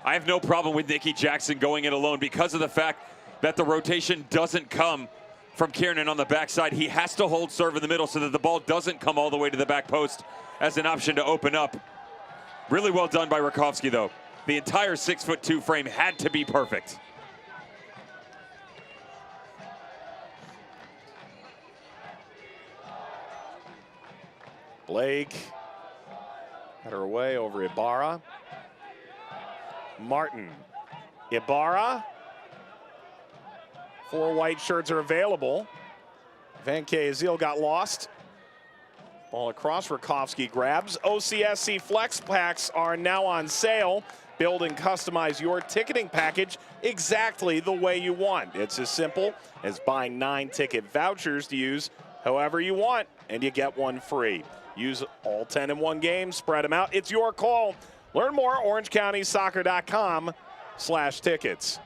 I have no problem with Nicky Jackson going it alone because of the fact that the rotation doesn't come from Kiernan on the backside. He has to hold serve in the middle so that the ball doesn't come all the way to the back post as an option to open up. Really well done by Rakowski, though. The entire 6'2" frame had to be perfect. Blake had her way over Ibarra. Martin. Ibarra. 4 white shirts are available. Van Kayziel got lost. Ball across, Rakowski grabs. OCSC Flex Packs are now on sale. Build and customize your ticketing package exactly the way you want. It's as simple as buying 9 ticket vouchers to use however you want, and you get one free. Use all 10 in one game, spread them out. It's your call. Learn more at orangecountysoccer.com/tickets.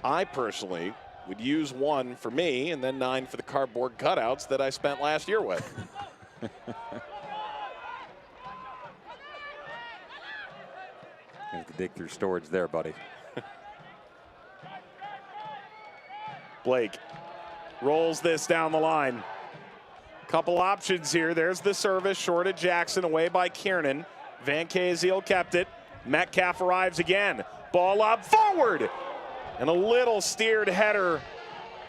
I personally would use 1 for me and then 9 for the cardboard cutouts that I spent last year with. You have to dig through storage there, buddy. Blake rolls this down the line. Couple options here. There's the service, short of Jackson, away by Kiernan. Van Kayziel kept it. Metcalf arrives again. Ball up, forward! And a little steered header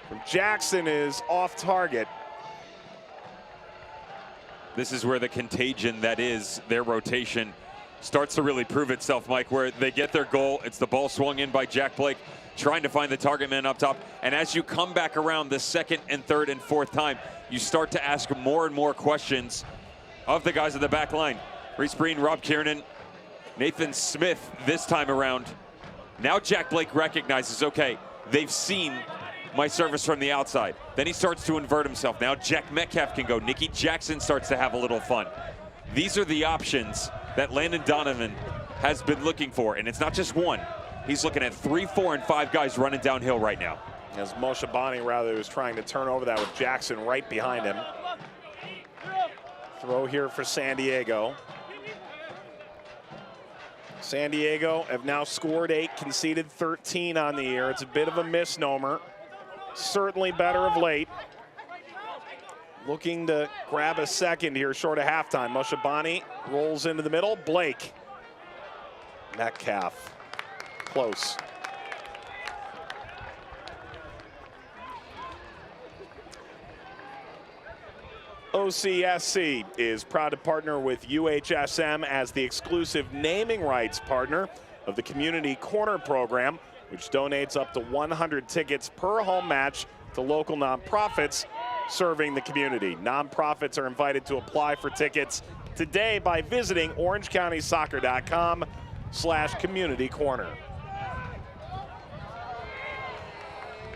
from Jackson is off target. This is where the contagion that is their rotation starts to really prove itself, Mike, where they get their goal. It's the ball swung in by Jack Blake, trying to find the target man up top. And as you come back around the second and third and fourth time, you start to ask more and more questions of the guys at the back line. Reese Breen, Rob Kiernan, Nathan Smith this time around. Now Jack Blake recognizes, okay, they've seen my service from the outside. Then he starts to invert himself. Now Jack Metcalf can go. Nicky Jackson starts to have a little fun. These are the options that Landon Donovan has been looking for, and it's not just one. He's looking at 3, 4, and 5 guys running downhill right now. As Moshe Bani rather was trying to turn over that with Jackson right behind him. Throw here for San Diego. San Diego have now scored 8, conceded 13 on the year. It's a bit of a misnomer. Certainly better of late. Looking to grab a second here short of halftime. Moshe Bani rolls into the middle. Blake. Metcalf. Close. OCSC is proud to partner with UHSM as the exclusive naming rights partner of the Community Corner program, which donates up to 100 tickets per home match to local nonprofits serving the community. Nonprofits are invited to apply for tickets today by visiting orangecountysoccer.com/community corner.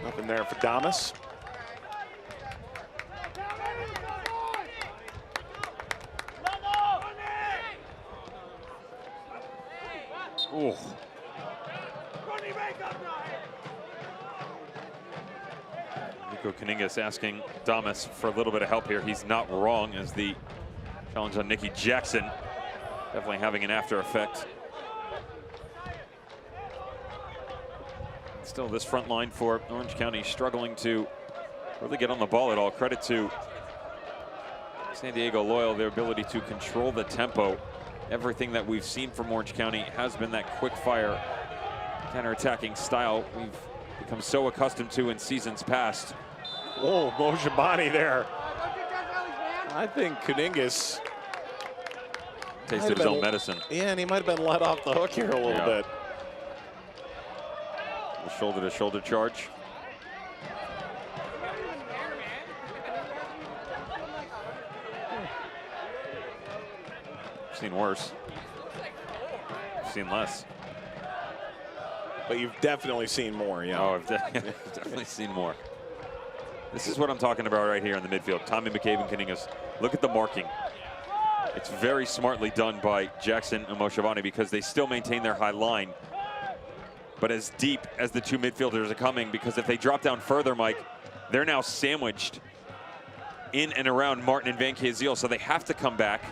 Nothing there for Damas. Ooh. Nico Kaningas asking Damas for a little bit of help here. He's not wrong, as the challenge on Nicky Jackson definitely having an after effect. Still, this front line for Orange County struggling to really get on the ball at all. Credit to San Diego Loyal, their ability to control the tempo. Everything that we've seen from Orange County has been that quick fire counter-attacking style we've become so accustomed to in seasons past. Oh, Moshe Bani there. I think Kaningas Tasted his own medicine. Yeah, and he might have been let off the hook here a little bit. The shoulder-to-shoulder charge. Seen worse. Seen less. But you've definitely seen more, yeah. Oh, I've definitely seen more. This is what I'm talking about right here in the midfield. Tommy McCabe and Kaningas. Look at the marking. It's very smartly done by Jackson and Moshe Bani because they still maintain their high line. But as deep as the two midfielders are coming, because if they drop down further, Mike, they're now sandwiched in and around Martin and Van Kayziel, so they have to come back.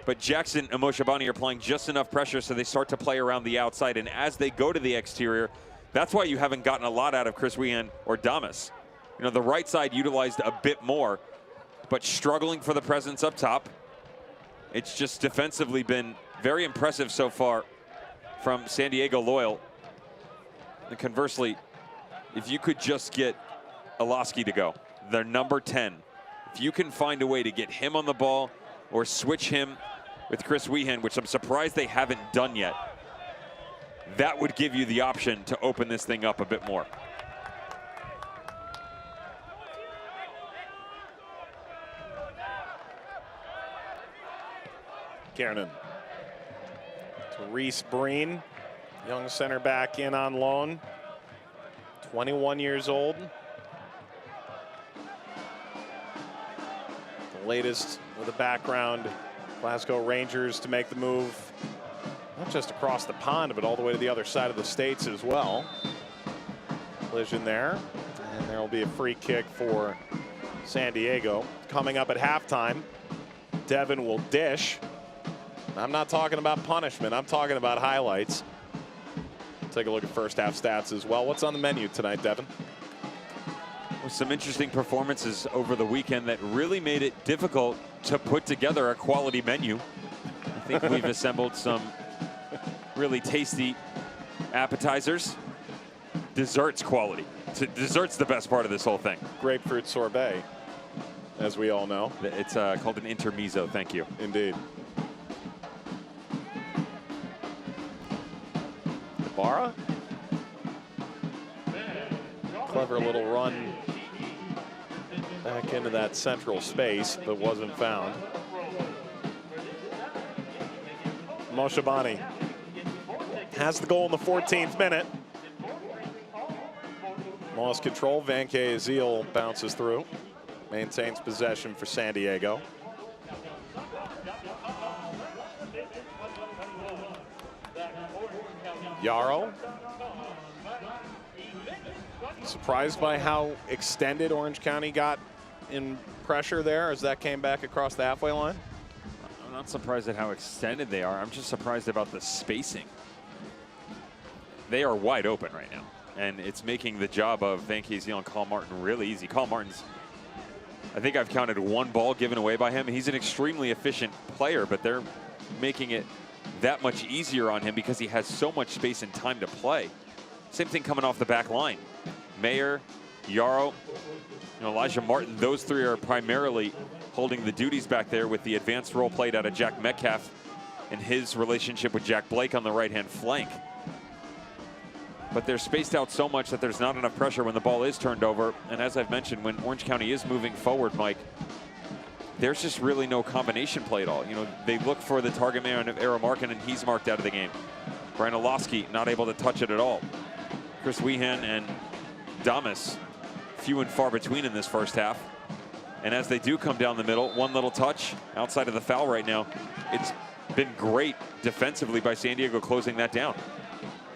But Jackson and Moshe Bani are applying just enough pressure so they start to play around the outside. And as they go to the exterior, that's why you haven't gotten a lot out of Chris Wehan or Damas. You know, the right side utilized a bit more, but struggling for the presence up top. It's just defensively been very impressive so far from San Diego Loyal. And conversely, if you could just get Oloski to go, their number 10, if you can find a way to get him on the ball or switch him with Chris Weehan, which I'm surprised they haven't done yet, that would give you the option to open this thing up a bit more. Kiernan to Reese Breen, young center back in on loan, 21 years old. The latest with a background, Glasgow Rangers to make the move, not just across the pond, but all the way to the other side of the states as well. Collision there, and there will be a free kick for San Diego. Coming up at halftime, Devin will dish. I'm not talking about punishment, I'm talking about highlights. Take a look at first half stats as well. What's on the menu tonight, Devin? With some interesting performances over the weekend that really made it difficult to put together a quality menu. I think we've assembled some really tasty appetizers. Desserts quality. Dessert's the best part of this whole thing. Grapefruit sorbet, as we all know. It's called an intermezzo, thank you. Indeed. Barra. Clever little run back into that central space, but wasn't found. Moshabani has the goal in the 14th minute. Lost control. Van Azil bounces through. Maintains possession for San Diego. Yarrow. Surprised by how extended Orange County got in pressure there as that came back across the halfway line. I'm not surprised at how extended they are. I'm just surprised about the spacing. They are wide open right now, and it's making the job of Van Azil and Carl Martin really easy. Carl Martin's, I think I've counted one ball given away by him. He's an extremely efficient player, but they're making it that much easier on him because he has so much space and time to play. Same thing coming off the back line. Mayer, Yarrow, Elijah Martin, those three are primarily holding the duties back there with the advanced role played out of Jack Metcalf and his relationship with Jack Blake on the right-hand flank. But they're spaced out so much that there's not enough pressure when the ball is turned over. And as I've mentioned, when Orange County is moving forward, Mike, there's just really no combination play at all. They look for the target man of Eero Markin, and he's marked out of the game. Brian Oloski not able to touch it at all. Chris Weehan and Damas, few and far between in this first half. And as they do come down the middle, one little touch outside of the foul right now. It's been great defensively by San Diego closing that down.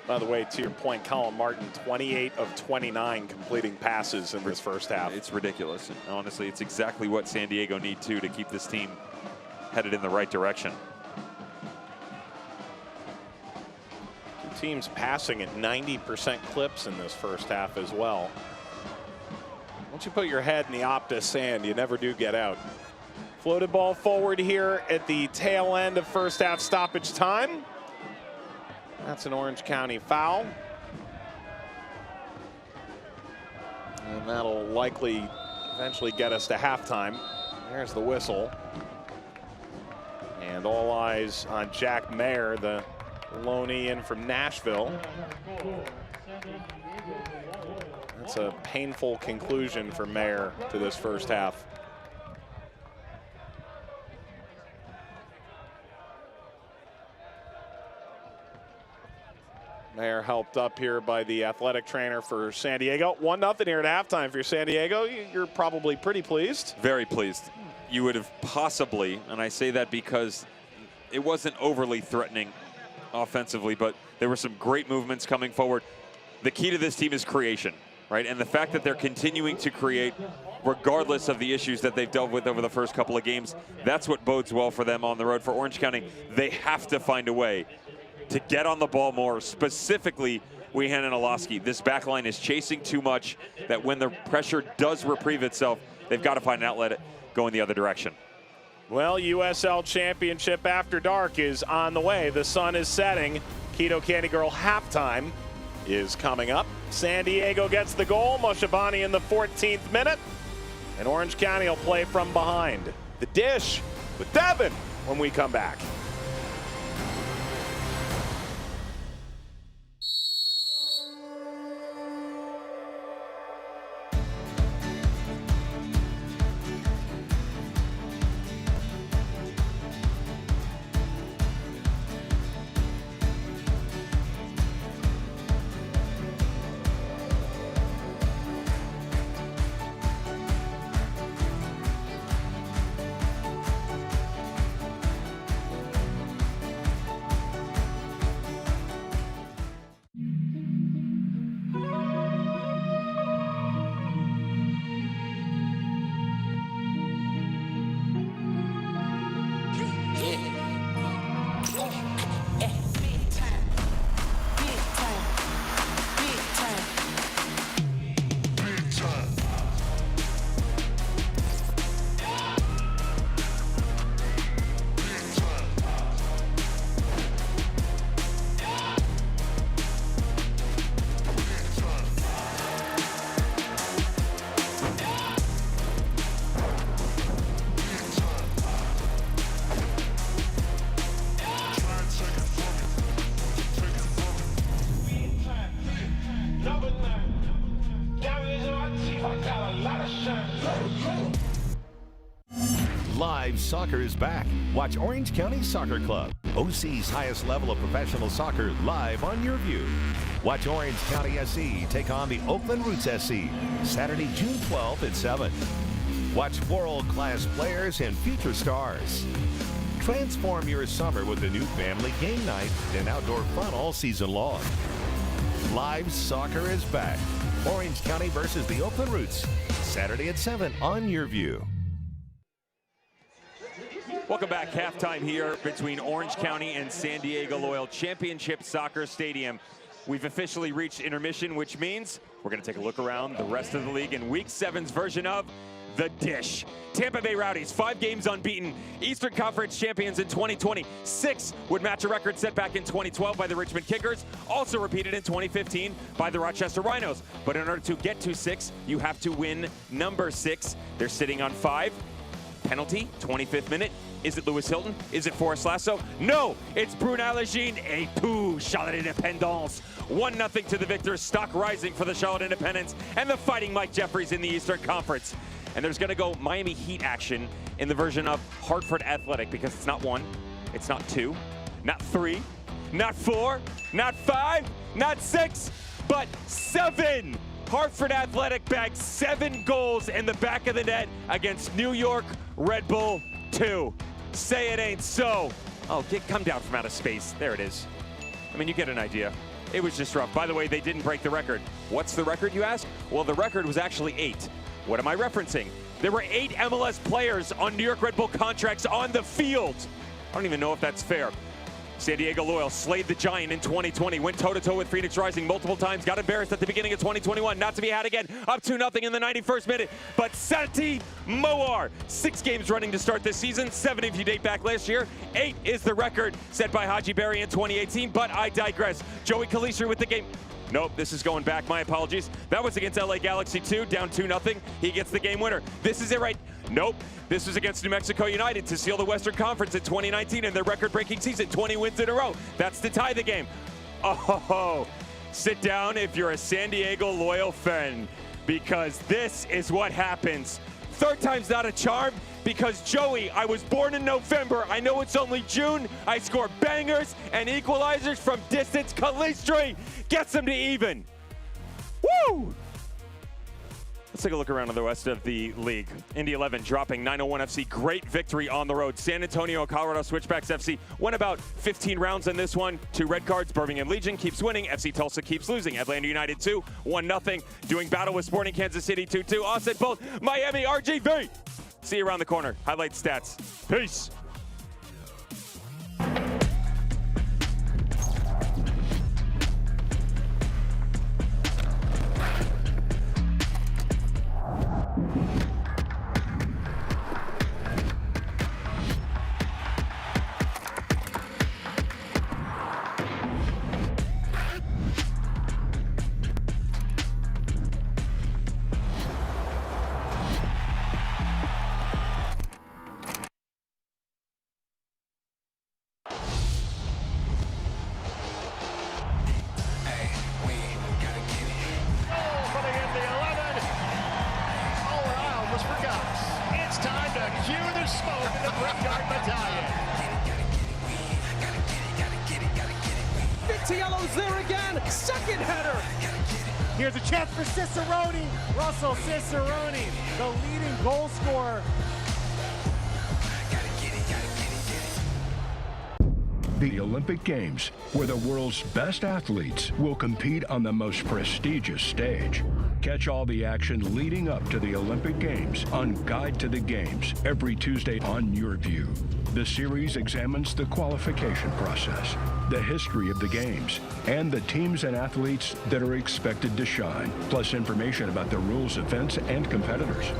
By the way, to your point, Colin Martin, 28 of 29 completing passes in this first half. It's ridiculous. And honestly, it's exactly what San Diego need to keep this team headed in the right direction. Two teams passing at 90% clips in this first half as well. Once you put your head in the Optus sand, you never do get out. Floated ball forward here at the tail end of first half stoppage time. That's an Orange County foul. And that'll likely eventually get us to halftime. There's the whistle. And all eyes on Jack Mayer, the loanee in from Nashville. That's a painful conclusion for Mayer to this first half. Mayer helped up here by the athletic trainer for San Diego. 1-0 here at halftime for San Diego. You're probably pretty pleased. Very pleased. You would have possibly, and I say that because it wasn't overly threatening offensively, but there were some great movements coming forward. The key to this team is creation, right? And the fact that they're continuing to create regardless of the issues that they've dealt with over the first couple of games, that's what bodes well for them on the road. For Orange County, they have to find a way to get on the ball more, specifically Weehan and Oloski. This back line is chasing too much, that when the pressure does reprieve itself, they've got to find an outlet going the other direction. Well, USL Championship After Dark is on the way. The sun is setting. Keto Candy Girl halftime is coming up. San Diego gets the goal. Moshabani in the 14th minute. And Orange County will play from behind. The Dish with Devin when we come back. Live soccer is back. Watch Orange County Soccer Club, OC's highest level of professional soccer, live on your view. Watch Orange County SC take on the Oakland Roots SC, Saturday, June 12th at 7. Watch world-class players and future stars. Transform your summer with a new family game night and outdoor fun all season long. Live soccer is back. Orange County versus the Oakland Roots, Saturday at 7 on your view. Welcome back. Halftime here between Orange County and San Diego Loyal Championship Soccer Stadium. We've officially reached intermission, which means we're going to take a look around the rest of the league in Week 7's version of The Dish. Tampa Bay Rowdies, 5 games unbeaten. Eastern Conference champions in 2020. 6 would match a record set back in 2012 by the Richmond Kickers, also repeated in 2015 by the Rochester Rhinos. But in order to get to 6, you have to win number 6. They're sitting on 5. Penalty, 25th minute. Is it Lewis Hilton? Is it Forrest Lasso? No, it's Brunel Legine et tout, Charlotte Independence. 1-0 to the victors, stock rising for the Charlotte Independents and the Fighting Mike Jeffries in the Eastern Conference. And there's gonna go Miami Heat action in the version of Hartford Athletic, because it's not 1, it's not 2, not 3, not 4, not 5, not 6, but 7. Hartford Athletic bagged 7 goals in the back of the net against New York Red Bull 2. Say it ain't so. Oh, come down from outer space. There it is. I mean, you get an idea. It was just rough. By the way, they didn't break the record. What's the record, you ask? Well, the record was actually 8. What am I referencing? There were 8 MLS players on New York Red Bull contracts on the field. I don't even know if that's fair. San Diego Loyal slayed the Giant in 2020, went toe-to-toe with Phoenix Rising multiple times, got embarrassed at the beginning of 2021, not to be had again, up 2-0 in the 91st minute. But Santi Moar, 6 games running to start this season, 7 if you date back last year. 8 is the record set by Haji Berry in 2018, but I digress. Joey Kalisher with the game. Nope, this is going back. My apologies. That was against LA Galaxy 2, down 2-0. He gets the game winner. This is it right. Nope. This was against New Mexico United to seal the Western Conference in 2019 in their record-breaking season, 20 wins in a row. That's to tie the game. Oh, sit down if you're a San Diego Loyal fan, because this is what happens. Third time's not a charm, because Joey, I was born in November. I know it's only June. I score bangers and equalizers from distance. Calistri gets them to even. Woo! Let's take a look around the rest of the league. Indy 11 dropping 901 FC. Great victory on the road. San Antonio, Colorado Switchbacks FC went about 15 rounds in this one. 2 red cards. Birmingham Legion keeps winning. FC Tulsa keeps losing. Atlanta United 2, 1-0. Doing battle with Sporting Kansas City 2-2. Offset both. Miami RGV. See you around the corner. Highlight stats. Peace. smoke in the Brickyard Battalion. Vitiello's there again. Second header. Here's a chance for Cicerone. Russell Cicerone, the leading goal scorer. The Olympic Games, where the world's best athletes will compete on the most prestigious stage. Catch all the action leading up to the Olympic Games on Guide to the Games every Tuesday on Your View. The series examines the qualification process, the history of the Games, and the teams and athletes that are expected to shine, plus information about the rules, events, and competitors.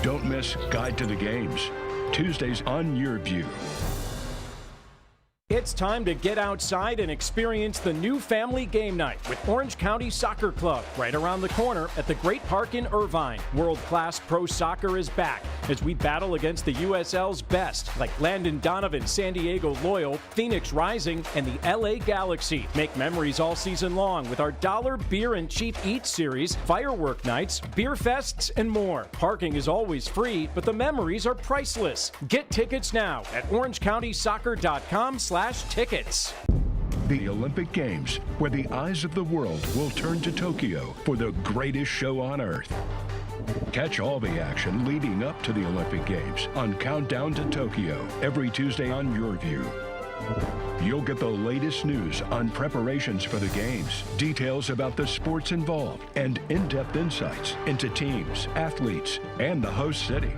Don't miss Guide to the Games, Tuesdays on Your View. It's time to get outside and experience the new family game night with Orange County Soccer Club right around the corner at the Great Park in Irvine. World-class pro soccer is back as we battle against the USL's best, like Landon Donovan, San Diego Loyal, Phoenix Rising, and the LA Galaxy. Make memories all season long with our Dollar Beer and Cheap Eats series, firework nights, beer fests, and more. Parking is always free, but the memories are priceless. Get tickets now at orangecountysoccer.com/tickets. The Olympic Games, where the eyes of the world will turn to Tokyo for the greatest show on earth. Catch all the action leading up to the Olympic Games on Countdown to Tokyo every Tuesday on Your View. You'll get the latest news on preparations for the Games, details about the sports involved, and in-depth insights into teams, athletes, and the host city.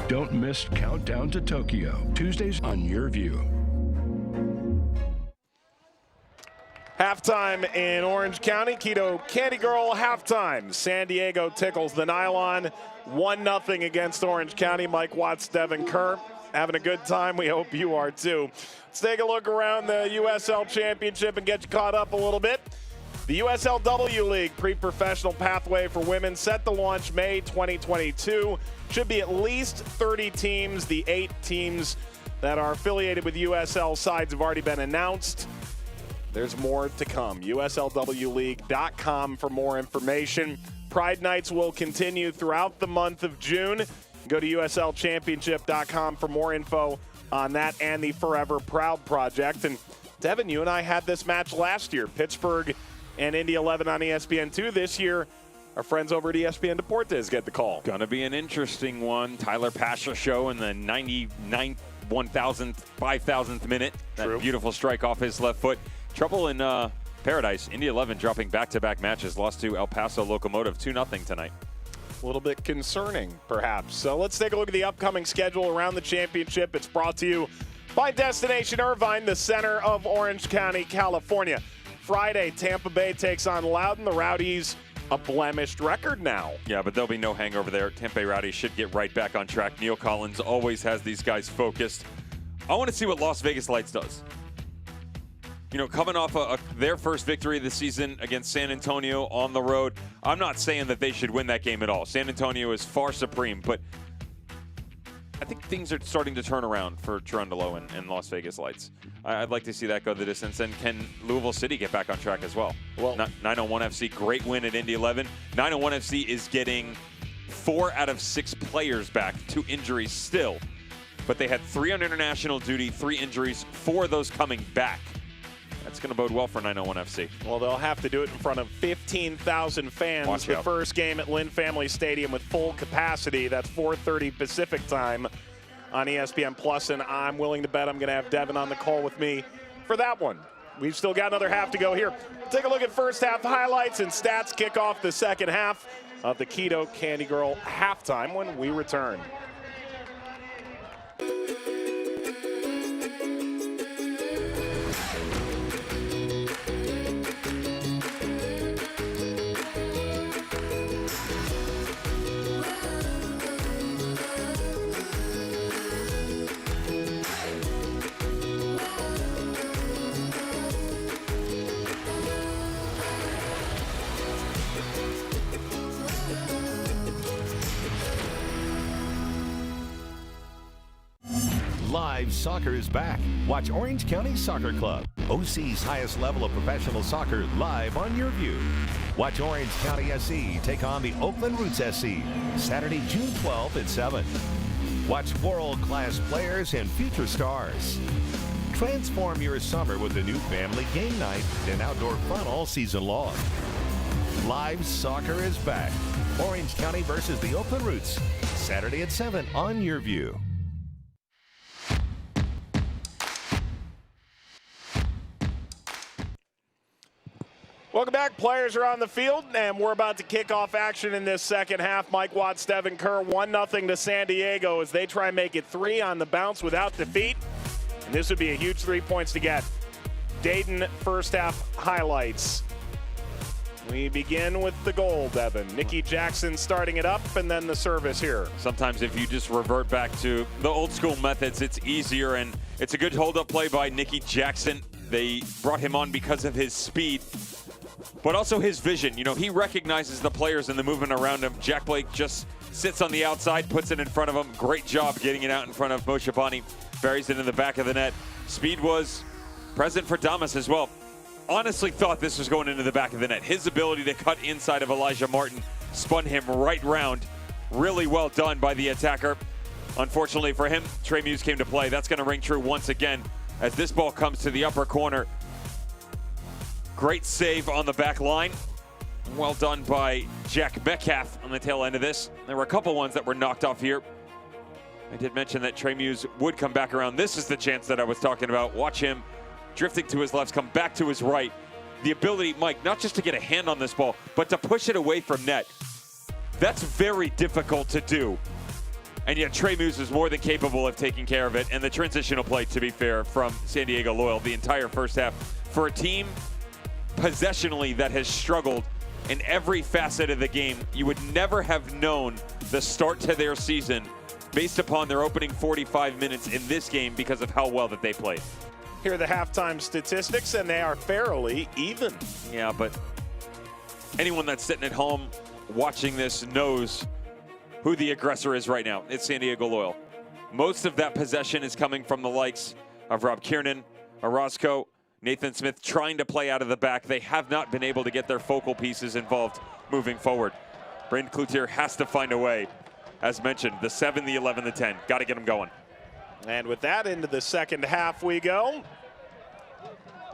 Don't miss Countdown to Tokyo, Tuesdays on Your View. Halftime in Orange County. Keto Candy Girl halftime. San Diego tickles the nylon. 1-0 against Orange County. Mike Watts, Devin Kerr. Having a good time. We hope you are too. Let's take a look around the USL Championship and get you caught up a little bit. The USLW League pre-professional pathway for women set to launch May 2022. Should be at least 30 teams. The 8 teams that are affiliated with USL sides have already been announced. There's more to come. USLWleague.com for more information. Pride Nights will continue throughout the month of June. Go to USLChampionship.com for more info on that and the Forever Proud Project. And Devin, you and I had this match last year. Pittsburgh and Indy 11 on ESPN2. This year, our friends over at ESPN Deportes get the call. Gonna be an interesting one. Tyler Pasha show in the 99th, 1,000th, 5,000th minute. True. That beautiful strike off his left foot. Trouble in paradise. Indy 11 dropping back-to-back matches. Lost to El Paso Locomotive 2-0 tonight. A little bit concerning, perhaps. So let's take a look at the upcoming schedule around the championship. It's brought to you by Destination Irvine, the center of Orange County, California. Friday, Tampa Bay takes on Loudoun. The Rowdies, a blemished record now. Yeah, but there'll be no hangover there. Tampa Bay Rowdies should get right back on track. Neil Collins always has these guys focused. I want to see what Las Vegas Lights does. You know, coming off their first victory of the season against San Antonio on the road, I'm not saying that they should win that game at all. San Antonio is far supreme, but I think things are starting to turn around for Cherundolo and Las Vegas Lights. I'd like to see that go the distance. And can Louisville City get back on track as well? Well, 901 FC, great win at Indy 11. 901 FC is getting 4 out of 6 players back, 2 injuries still. But they had 3 on international duty, 3 injuries, 4 of those coming back. That's going to bode well for 901 FC. Well, they'll have to do it in front of 15,000 fans. Watch the out. First game at Lynn Family Stadium with full capacity. That's 4:30 Pacific time on ESPN Plus, and I'm willing to bet I'm going to have Devin on the call with me for that one. We've still got another half to go here. Take a look at first half highlights and stats. Kick off the second half of the Keto Candy Girl halftime when we return. Live soccer is back. Watch Orange County Soccer Club, OC's highest level of professional soccer, live on Your View. Watch Orange County SC take on the Oakland Roots SC, Saturday, June 12th at 7. Watch world-class players and future stars. Transform your summer with the new family game night and outdoor fun all season long. Live soccer is back. Orange County versus the Oakland Roots. Saturday at 7 on Your View. Welcome back. Players are on the field, and we're about to kick off action in this second half. Mike Watts, Devin Kerr, 1-0 to San Diego as they try and make it 3 on the bounce without defeat. And this would be a huge 3 points to get. Dayton first half highlights. We begin with the goal, Devin. Nicky Jackson starting it up, and then the service here. Sometimes if you just revert back to the old school methods, it's easier, and it's a good hold-up play by Nicky Jackson. They brought him on because of his speed, but also his vision. You know, he recognizes the players and the movement around him. Jack Blake just sits on the outside, puts it in front of him. Great job getting it out in front of Moshe Bani. Buries it in the back of the net. Speed was present for Damas as well. Honestly thought this was going into the back of the net. His ability to cut inside of Elijah Martin spun him right round. Really well done by the attacker. Unfortunately for him, Trey Muse came to play. That's going to ring true once again as this ball comes to the upper corner. Great save on the back line. Well done by Jack Metcalf on the tail end of this. There were a couple ones that were knocked off here. I did mention that Trey Muse would come back around. This is the chance that I was talking about. Watch him drifting to his left, come back to his right. The ability, Mike, not just to get a hand on this ball, but to push it away from net. That's very difficult to do. And yet Trey Muse is more than capable of taking care of it. And the transitional play, to be fair, from San Diego Loyal the entire first half. For a team possessionally that has struggled in every facet of the game, you would never have known the start to their season based upon their opening 45 minutes in this game because of how well that they played. Here are the halftime statistics, and they are fairly even. Yeah, but anyone that's sitting at home watching this knows who the aggressor is right now. It's San Diego Loyal. Most of that possession is coming from the likes of Rob Kiernan, Orozco, Nathan Smith trying to play out of the back. They have not been able to get their focal pieces involved moving forward. Brandon Cloutier has to find a way. As mentioned, the 7, the 11, the 10. Got to get them going. And with that, into the second half we go.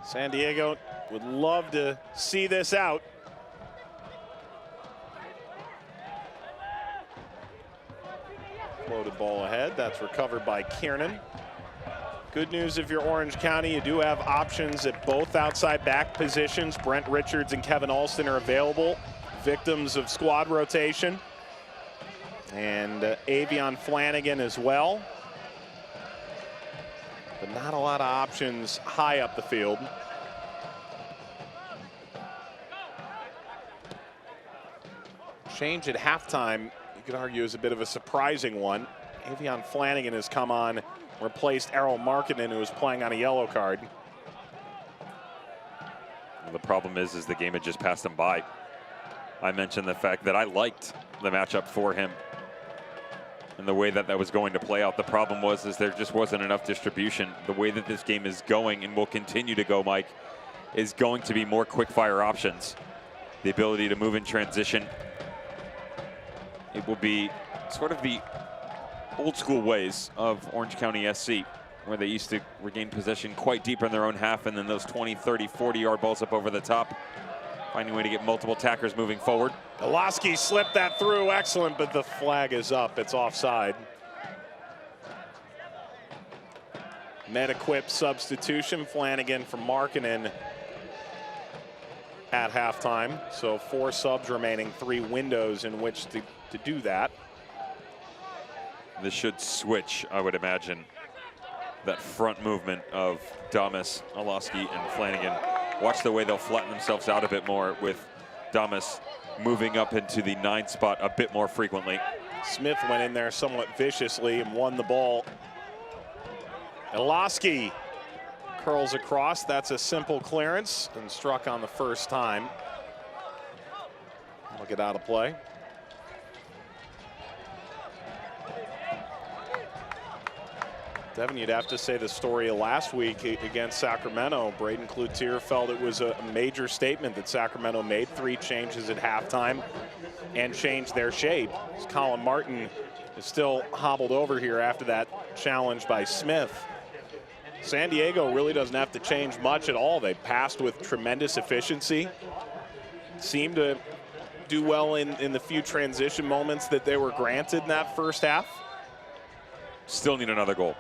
San Diego would love to see this out. Floated ball ahead. That's recovered by Kiernan. Good news if you're Orange County, you do have options at both outside back positions. Brent Richards and Kevin Alston are available, victims of squad rotation. And Avion Flanagan as well. But not a lot of options high up the field. Change at halftime, you could argue, is a bit of a surprising one. Avion Flanagan has come on, replaced Errol Markkinen, who was playing on a yellow card. Well, the problem is the game had just passed him by. I mentioned the fact that I liked the matchup for him and the way that that was going to play out. The problem was there just wasn't enough distribution. The way that this game is going and will continue to go, Mike, is going to be more quick fire options. The ability to move in transition. It will be sort of the old school ways of Orange County SC, where they used to regain possession quite deep in their own half, and then those 20, 30, 40-yard balls up over the top, finding a way to get multiple attackers moving forward. Goloski slipped that through, excellent, but the flag is up. It's offside. Med-equip substitution, Flanagan for Markkinen at halftime. So 4 subs remaining, 3 windows in which to do that. This should switch, I would imagine, that front movement of Damas, Oloski, and Flanagan. Watch the way they'll flatten themselves out a bit more with Damas moving up into the 9 spot a bit more frequently. Smith went in there somewhat viciously and won the ball. Oloski curls across. That's a simple clearance and struck on the first time. That'll get out of play. Devin, you'd have to say the story of last week against Sacramento. Braden Cloutier felt it was a major statement that Sacramento made 3 changes at halftime and changed their shape. Colin Martin is still hobbled over here after that challenge by Smith. San Diego really doesn't have to change much at all. They passed with tremendous efficiency. Seemed to do well in the few transition moments that they were granted in that first half. Still need another goal.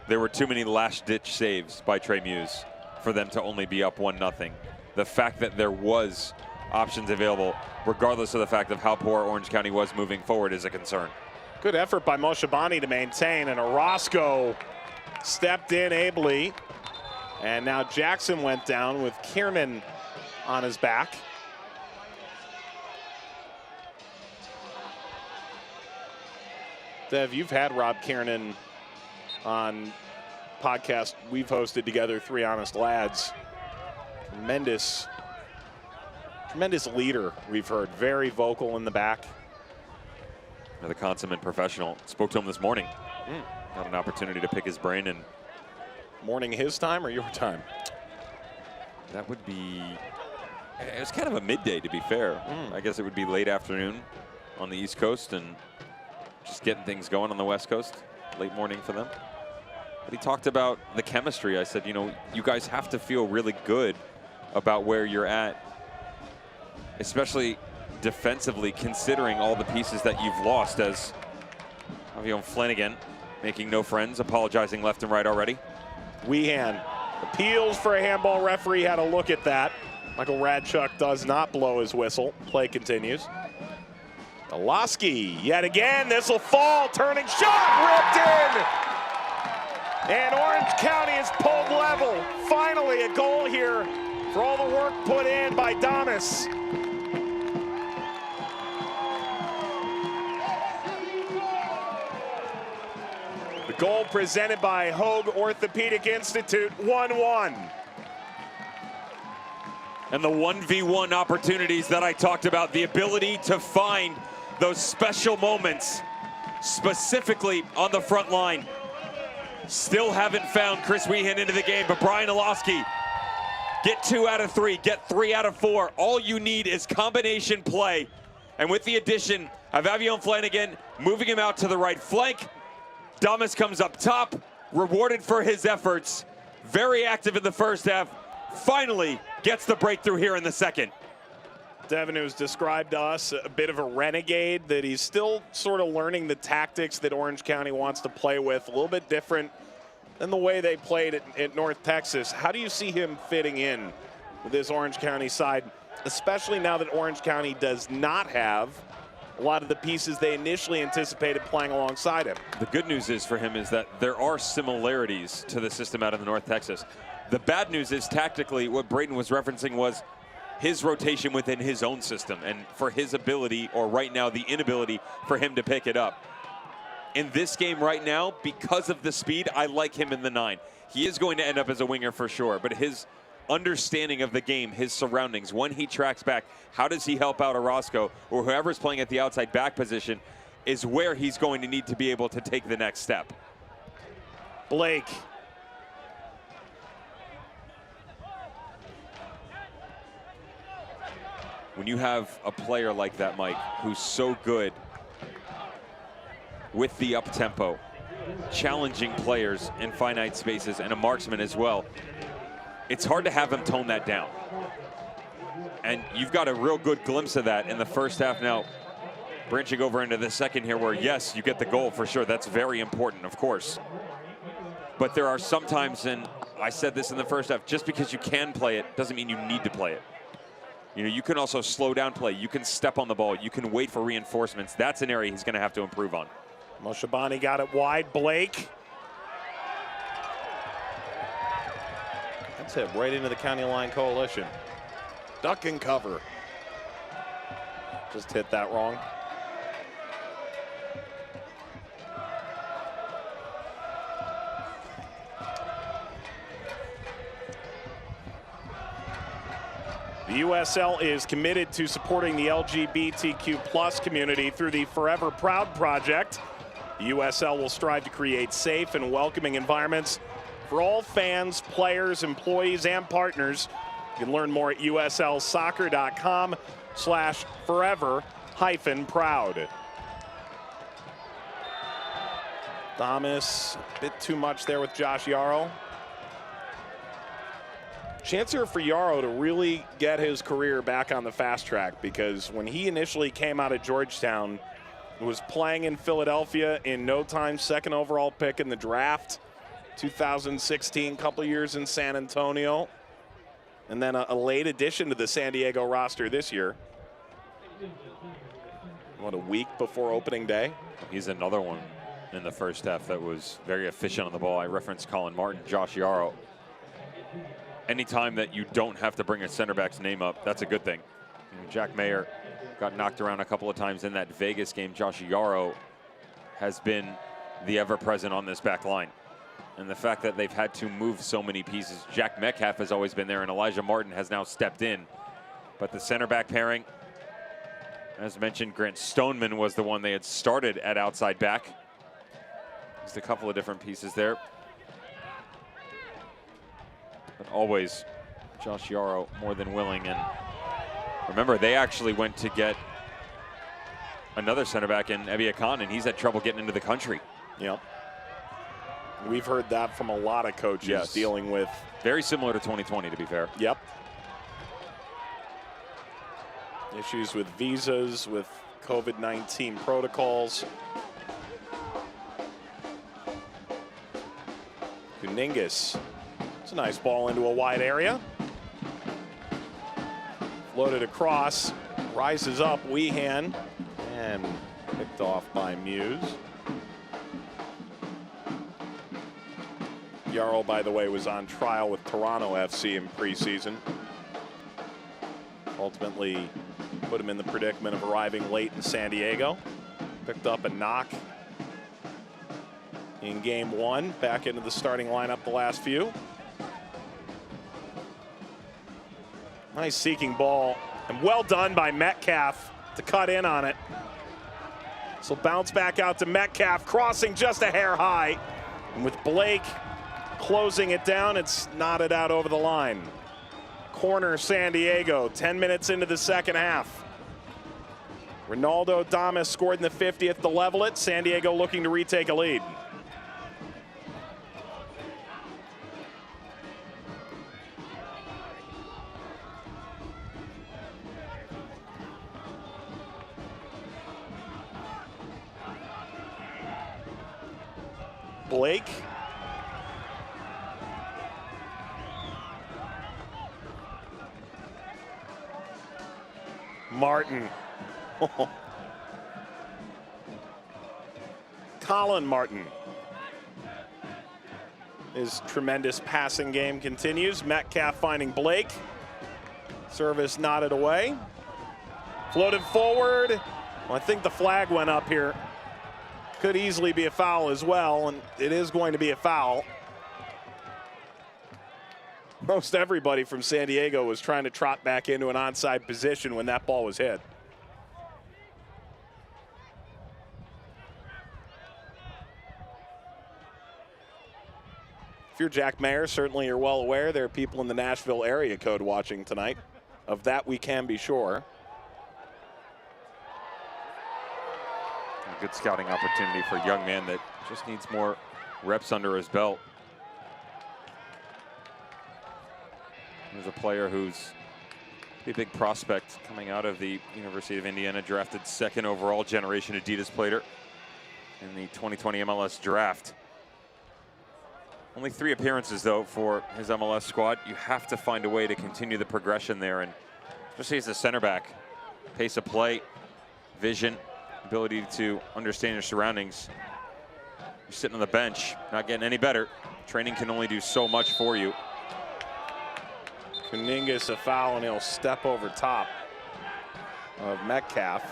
There were too many last-ditch saves by Trey Muse for them to only be up 1-0. The fact that there was options available, regardless of the fact of how poor Orange County was moving forward, is a concern. Good effort by Moshabani to maintain, and Orozco stepped in ably. And now Jackson went down with Kiernan on his back. Dev, you've had Rob Kiernan on podcast we've hosted together, Three Honest Lads. Tremendous leader, we've heard. Very vocal in the back. The consummate professional. Spoke to him this morning. Had an opportunity to pick his brain. And morning his time or your time? That would be, it was kind of a midday, to be fair. I guess it would be late afternoon on the East Coast and just getting things going on the West Coast. Late morning for them. But he talked about the chemistry. I said, you know, you guys have to feel really good about where you're at, especially defensively, considering all the pieces that you've lost, as Avion Flanagan making no friends, apologizing left and right already. Weehan appeals for a handball. Referee had a look at that. Michael Radchuk does not blow his whistle. Play continues. Oloski yet again. This will fall. Turning shot ripped in. And Orange County is pulled level. Finally a goal here for all the work put in by Damas. The goal presented by Hoag Orthopedic Institute, 1-1. And the 1v1 opportunities that I talked about, the ability to find those special moments, specifically on the front line. Still haven't found Chris Weehan into the game, but Brian Oloski, get 2 out of 3, get 3 out of 4. All you need is combination play. And with the addition of Avion Flanagan, moving him out to the right flank, Damas comes up top, rewarded for his efforts. Very active in the first half. Finally gets the breakthrough here in the second. Devin, who's described to us a bit of a renegade, that he's still sort of learning the tactics that Orange County wants to play with, a little bit different than the way they played at North Texas. How do you see him fitting in with this Orange County side, especially now that Orange County does not have a lot of the pieces they initially anticipated playing alongside him? The good news is for him is that there are similarities to the system out of the North Texas. The bad news is tactically what Braden was referencing was his rotation within his own system, and for his ability, or right now the inability for him to pick it up. In this game right now, because of the speed, I like him in the 9. He is going to end up as a winger for sure, but his understanding of the game, his surroundings, when he tracks back, how does he help out Orozco or whoever's playing at the outside back position, is where he's going to need to be able to take the next step. Blake. When you have a player like that, Mike, who's so good with the up-tempo, challenging players in finite spaces, and a marksman as well, it's hard to have him tone that down. And you've got a real good glimpse of that in the first half now, branching over into the second here where, yes, you get the goal for sure. That's very important, of course. But there are some times, and I said this in the first half, just because you can play it doesn't mean you need to play it. You know, you can also slow down play. You can step on the ball. You can wait for reinforcements. That's an area he's going to have to improve on. Moshabani got it wide. Blake. That's it, right into the county line coalition. Duck and cover. Just hit that wrong. The USL is committed to supporting the LGBTQ+ community through the Forever Proud Project. The USL will strive to create safe and welcoming environments for all fans, players, employees, and partners. You can learn more at uslsoccer.com/forever-proud. Thomas, a bit too much there with Josh Yarrow. Chance here for Yarrow to really get his career back on the fast track, because when he initially came out of Georgetown, was playing in Philadelphia in no time, second overall pick in the draft, 2016, couple years in San Antonio, and then a late addition to the San Diego roster this year. What, a week before opening day? He's another one in the first half that was very efficient on the ball. I referenced Colin Martin, Josh Yarrow. Anytime that you don't have to bring a center back's name up, that's a good thing. You know, Jack Mayer got knocked around a couple of times in that Vegas game. Josh Yarrow has been the ever-present on this back line. And the fact that they've had to move so many pieces. Jack Metcalf has always been there, and Elijah Martin has now stepped in. But the center back pairing, as mentioned, Grant Stoneman was the one they had started at outside back. Just a couple of different pieces there. But always Josh Yarrow more than willing. And remember, they actually went to get another center back in Ebia Khan, and he's had trouble getting into the country. Yep. We've heard that from a lot of coaches dealing with. Very similar to 2020, to be fair. Yep. Issues with visas, with COVID-19 protocols. Kuningas. It's a nice ball into a wide area. Floated across, rises up, Weehan, and picked off by Muse. Yarrow, by the way, was on trial with Toronto FC in preseason. Ultimately put him in the predicament of arriving late in San Diego. Picked up a knock in game one, back into the starting lineup the last few. Nice seeking ball, and well done by Metcalf to cut in on it. So bounce back out to Metcalf, crossing just a hair high. And with Blake closing it down, it's knotted out over the line. Corner San Diego, 10 minutes into the second half. Ronaldo Damas scored in the 50th to level it. San Diego looking to retake a lead. Blake. Martin. Colin Martin. His tremendous passing game continues. Metcalf finding Blake. Service knotted away. Floated forward. Well, I think the flag went up here. Could easily be a foul as well, and it is going to be a foul. Most everybody from San Diego was trying to trot back into an onside position when that ball was hit. If you're Jack Mayer, certainly you're well aware there are people in the Nashville area code watching tonight. Of that we can be sure. A good scouting opportunity for a young man that just needs more reps under his belt. There's a player who's a big prospect coming out of the University of Indiana, drafted second overall, generation Adidas player in the 2020 MLS draft. Only 3 appearances, though, for his MLS squad. You have to find a way to continue the progression there, and especially as a center back, pace of play, vision, ability to understand your surroundings. You're sitting on the bench, not getting any better. Training can only do so much for you. Kuningas a foul, and he'll step over top of Metcalf.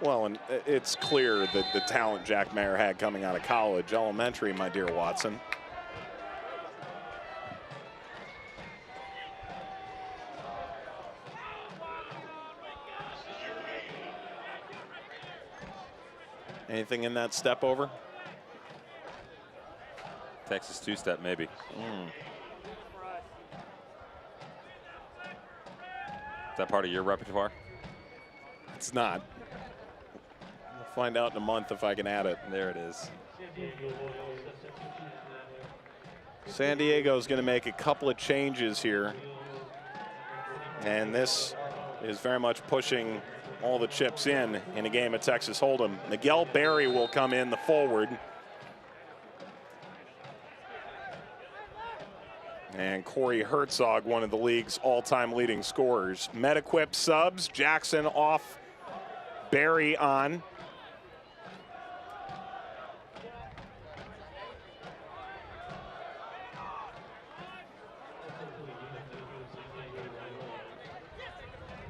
Well, and it's clear that the talent Jack Mayer had coming out of college, elementary, my dear Watson. Anything in that step over? Texas two-step, maybe. Is that part of your repertoire? It's not. We'll find out in a month if I can add it. There it is. San Diego's going to make a couple of changes here. And this is very much pushing all the chips in a game of Texas Hold'em. Miguel Berry will come in the forward. And Corey Herzog, one of the league's all-time leading scorers. Metaquip subs, Jackson off, Berry on.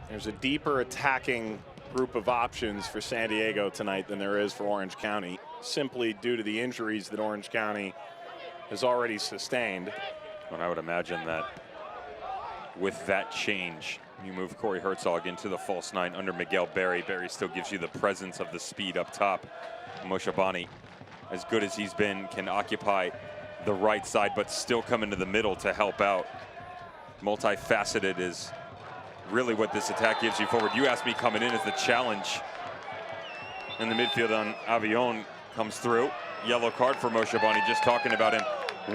There's a deeper attacking group of options for San Diego tonight than there is for Orange County, simply due to the injuries that Orange County has already sustained. And I would imagine that with that change, you move Corey Herzog into the false nine under Miguel Berry. Berry still gives you the presence of the speed up top. Moshabani, as good as he's been, can occupy the right side, but still come into the middle to help out. Multifaceted is really what this attack gives you forward. You asked me coming in as the challenge in the midfield on Avion comes through. Yellow card for Moshabani, just talking about him.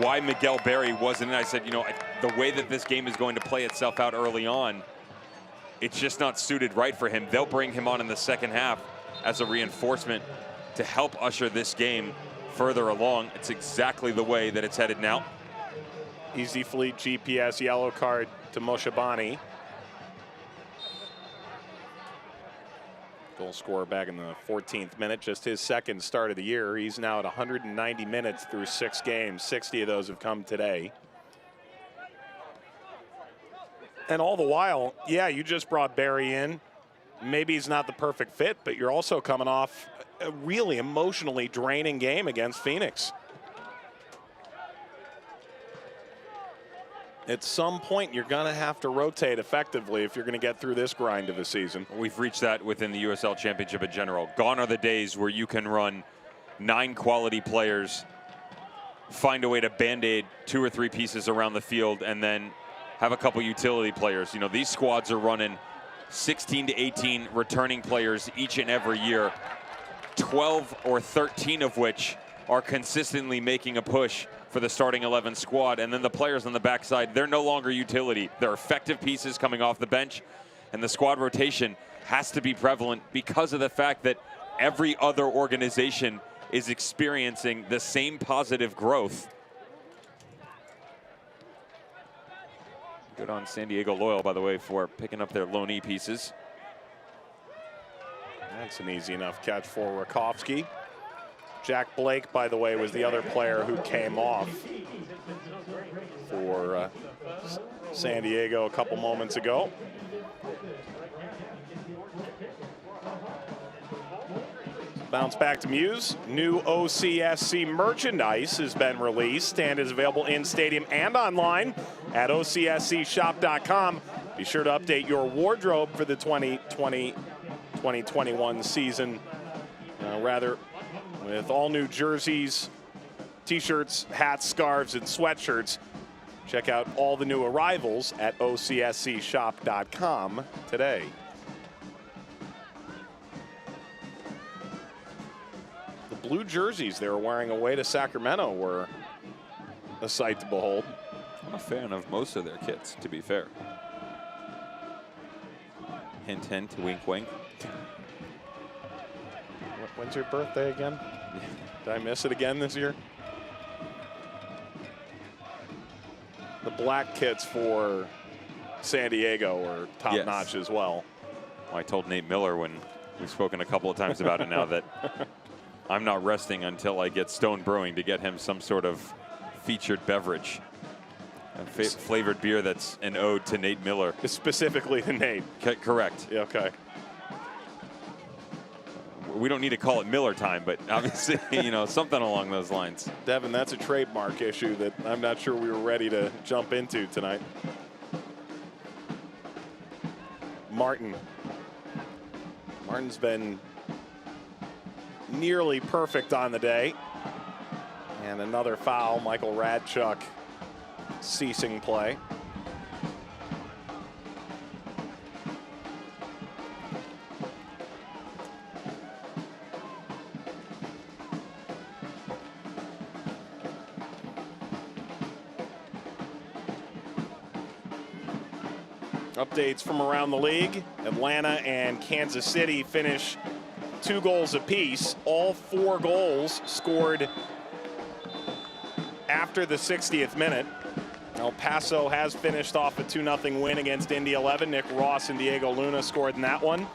Why Miguel Berry wasn't in. I said, you know, the way that this game is going to play itself out early on, it's just not suited right for him. They'll bring him on in the second half as a reinforcement to help usher this game further along. It's exactly the way that it's headed now. Easy Fleet GPS yellow card to Moshabani. Goal scorer back in the 14th minute, just his second start of the year. He's now at 190 minutes through 6 games. 60 of those have come today. And all the while, yeah, you just brought Berry in. Maybe he's not the perfect fit, but you're also coming off a really emotionally draining game against Phoenix. At some point, you're going to have to rotate effectively if you're going to get through this grind of a season. We've reached that within the USL Championship in general. Gone are the days where you can run 9 quality players, find a way to band-aid 2 or 3 pieces around the field, and then have a couple utility players. You know, these squads are running 16 to 18 returning players each and every year, 12 or 13 of which are consistently making a push for the starting 11 squad. And then the players on the backside, they're no longer utility. They're effective pieces coming off the bench, and the squad rotation has to be prevalent because of the fact that every other organization is experiencing the same positive growth. Good on San Diego Loyal, by the way, for picking up their loanee pieces. That's an easy enough catch for Rakowski. Jack Blake, by the way, was the other player who came off for San Diego a couple moments ago. Bounce back to Muse. New OCSC merchandise has been released and is available in stadium and online at OCSCshop.com. Be sure to update your wardrobe for the 2020-2021 season. With all new jerseys, t-shirts, hats, scarves, and sweatshirts. Check out all the new arrivals at OCSCshop.com today. The blue jerseys they were wearing away to Sacramento were a sight to behold. I'm a fan of most of their kits, to be fair. Hint, hint, wink, wink. When's your birthday again? Did I miss it again this year? The black kits for San Diego are top-notch as well. I told Nate Miller when we've spoken a couple of times about it now that I'm not resting until I get Stone Brewing to get him some sort of featured beverage. A flavored beer that's an ode to Nate Miller. Specifically to Nate. Correct. Yeah, okay. We don't need to call it Miller time, but obviously, you know, something along those lines. Devin, that's a trademark issue that I'm not sure we were ready to jump into tonight. Martin's been nearly perfect on the day. And another foul, Michael Radchuk ceasing play. Updates from around the league. Atlanta and Kansas City finish 2 goals apiece. All 4 goals scored after the 60th minute. El Paso has finished off a 2-0 win against Indy 11. Nick Ross and Diego Luna scored in that one.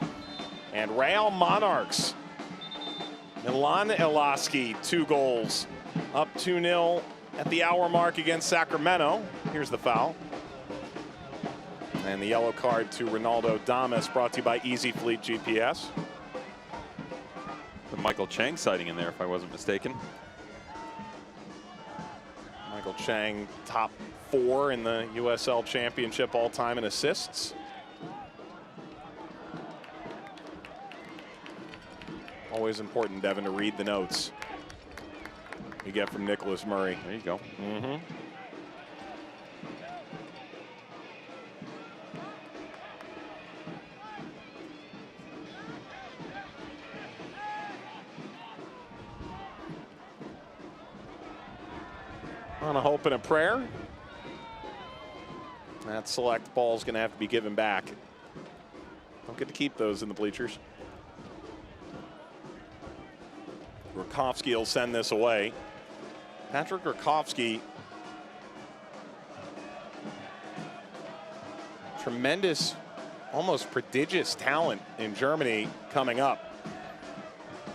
And Real Monarchs, Milan Elaski, 2 goals. Up 2-0 at the hour mark against Sacramento. Here's the foul. And the yellow card to Ronaldo Damas, brought to you by Easy Fleet GPS. The Michael Chang sighting in there, if I wasn't mistaken. Michael Chang, top 4 in the USL Championship all-time in assists. Always important, Devin, to read the notes you get from Nicholas Murray. There you go. Mm-hmm. On a hope and a prayer. That select ball is going to have to be given back. Don't get to keep those in the bleachers. Rakovsky will send this away. Patrick Rakovsky, tremendous, almost prodigious talent in Germany coming up.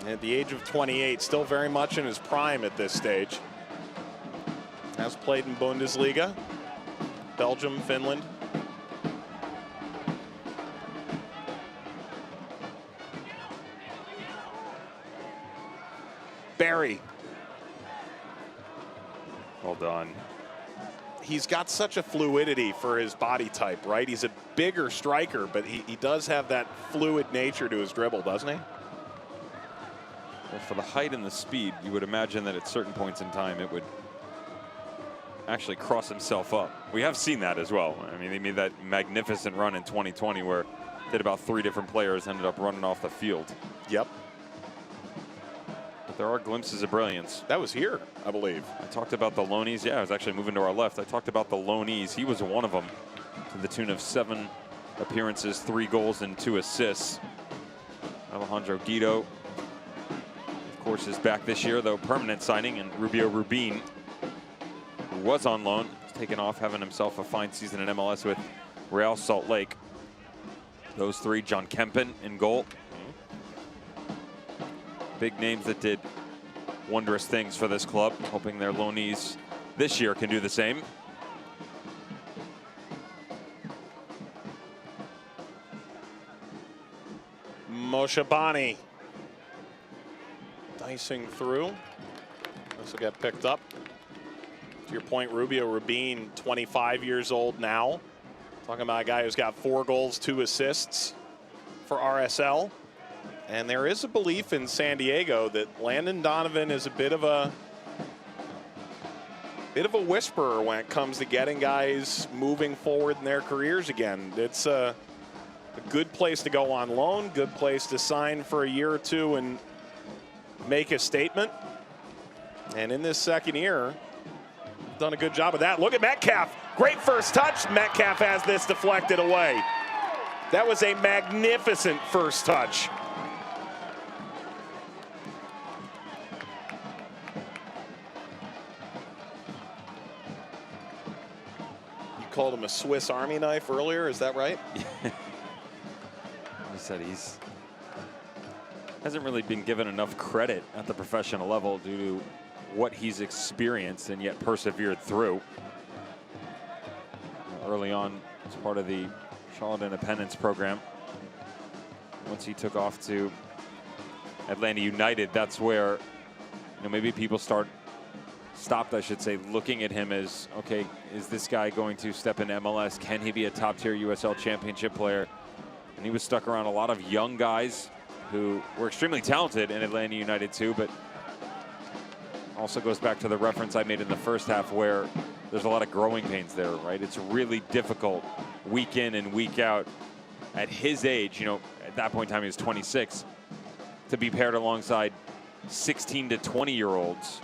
At the age of 28, still very much in his prime at this stage. Has played in Bundesliga, Belgium, Finland. Barry. Well done. He's got such a fluidity for his body type, right? He's a bigger striker, but he does have that fluid nature to his dribble, doesn't he? Well, for the height and the speed, you would imagine that at certain points in time it would actually cross himself up. We have seen that as well. I mean, they made that magnificent run in 2020 where did about 3 different players ended up running off the field. Yep. But there are glimpses of brilliance. That was here, I believe. I talked about the loanees. Yeah, I was actually moving to our left. I talked about the loanees. He was one of them, to the tune of 7 appearances, 3 goals, and 2 assists. Alejandro Guido, of course, is back this year, though permanent signing, and Rubio Rubin, who was on loan, has taken off, having himself a fine season in MLS with Real Salt Lake. Those 3, John Kempen in goal. Big names that did wondrous things for this club, hoping their loanees this year can do the same. Moshabani dicing through. This will get picked up. To your point, Rubio Rubin, 25 years old now. Talking about a guy who's got 4 goals, 2 assists for RSL. And there is a belief in San Diego that Landon Donovan is a bit of a whisperer when it comes to getting guys moving forward in their careers again. It's a good place to go on loan, good place to sign for a year or 2 and make a statement. And in this second year, done a good job of that. Look at Metcalf. Great first touch. Metcalf has this deflected away. That was a magnificent first touch. You called him a Swiss Army knife earlier, is that right? He said hasn't really been given enough credit at the professional level due to what he's experienced and yet persevered through. Early on, as part of the Charlotte Independence program, once he took off to Atlanta United, that's where maybe people stopped, I should say, looking at him as, okay, is this guy going to step into MLS? Can he be a top-tier USL Championship player? And he was stuck around a lot of young guys who were extremely talented in Atlanta United too, but also goes back to the reference I made in the first half where there's a lot of growing pains there, right? It's really difficult week in and week out at his age, you know, at that point in time he was 26, to be paired alongside 16 to 20-year-olds.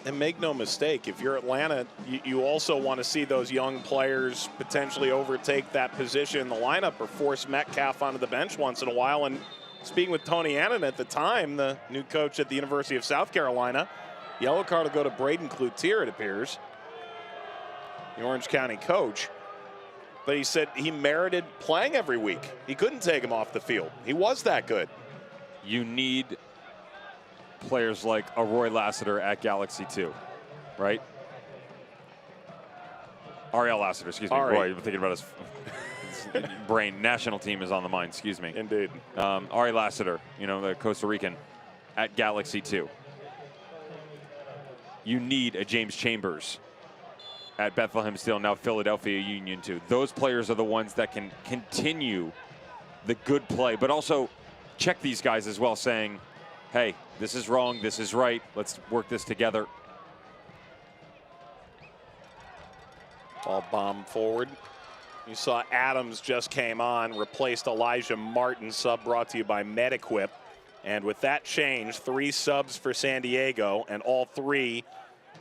And make no mistake, if you're Atlanta, you also want to see those young players potentially overtake that position in the lineup or force Metcalf onto the bench once in a while. And speaking with Tony Annan at the time, the new coach at the University of South Carolina, yellow card will go to Braden Cloutier, it appears, the Orange County coach. But he said he merited playing every week. He couldn't take him off the field. He was that good. You need players like a Roy Lassiter at Galaxy 2, right? Ariel Lassiter, excuse me. Roy, I'm thinking about his brain. National team is on the mind, excuse me. Indeed. Ari Lassiter, you know, the Costa Rican, at Galaxy 2. You need a James Chambers at Bethlehem Steel, now Philadelphia Union 2. Those players are the ones that can continue the good play, but also check these guys as well, saying, hey, this is wrong, this is right, let's work this together. Ball bomb forward. You saw Adams just came on, replaced Elijah Martin, sub brought to you by MedEquip. And with that change, 3 subs for San Diego, and all 3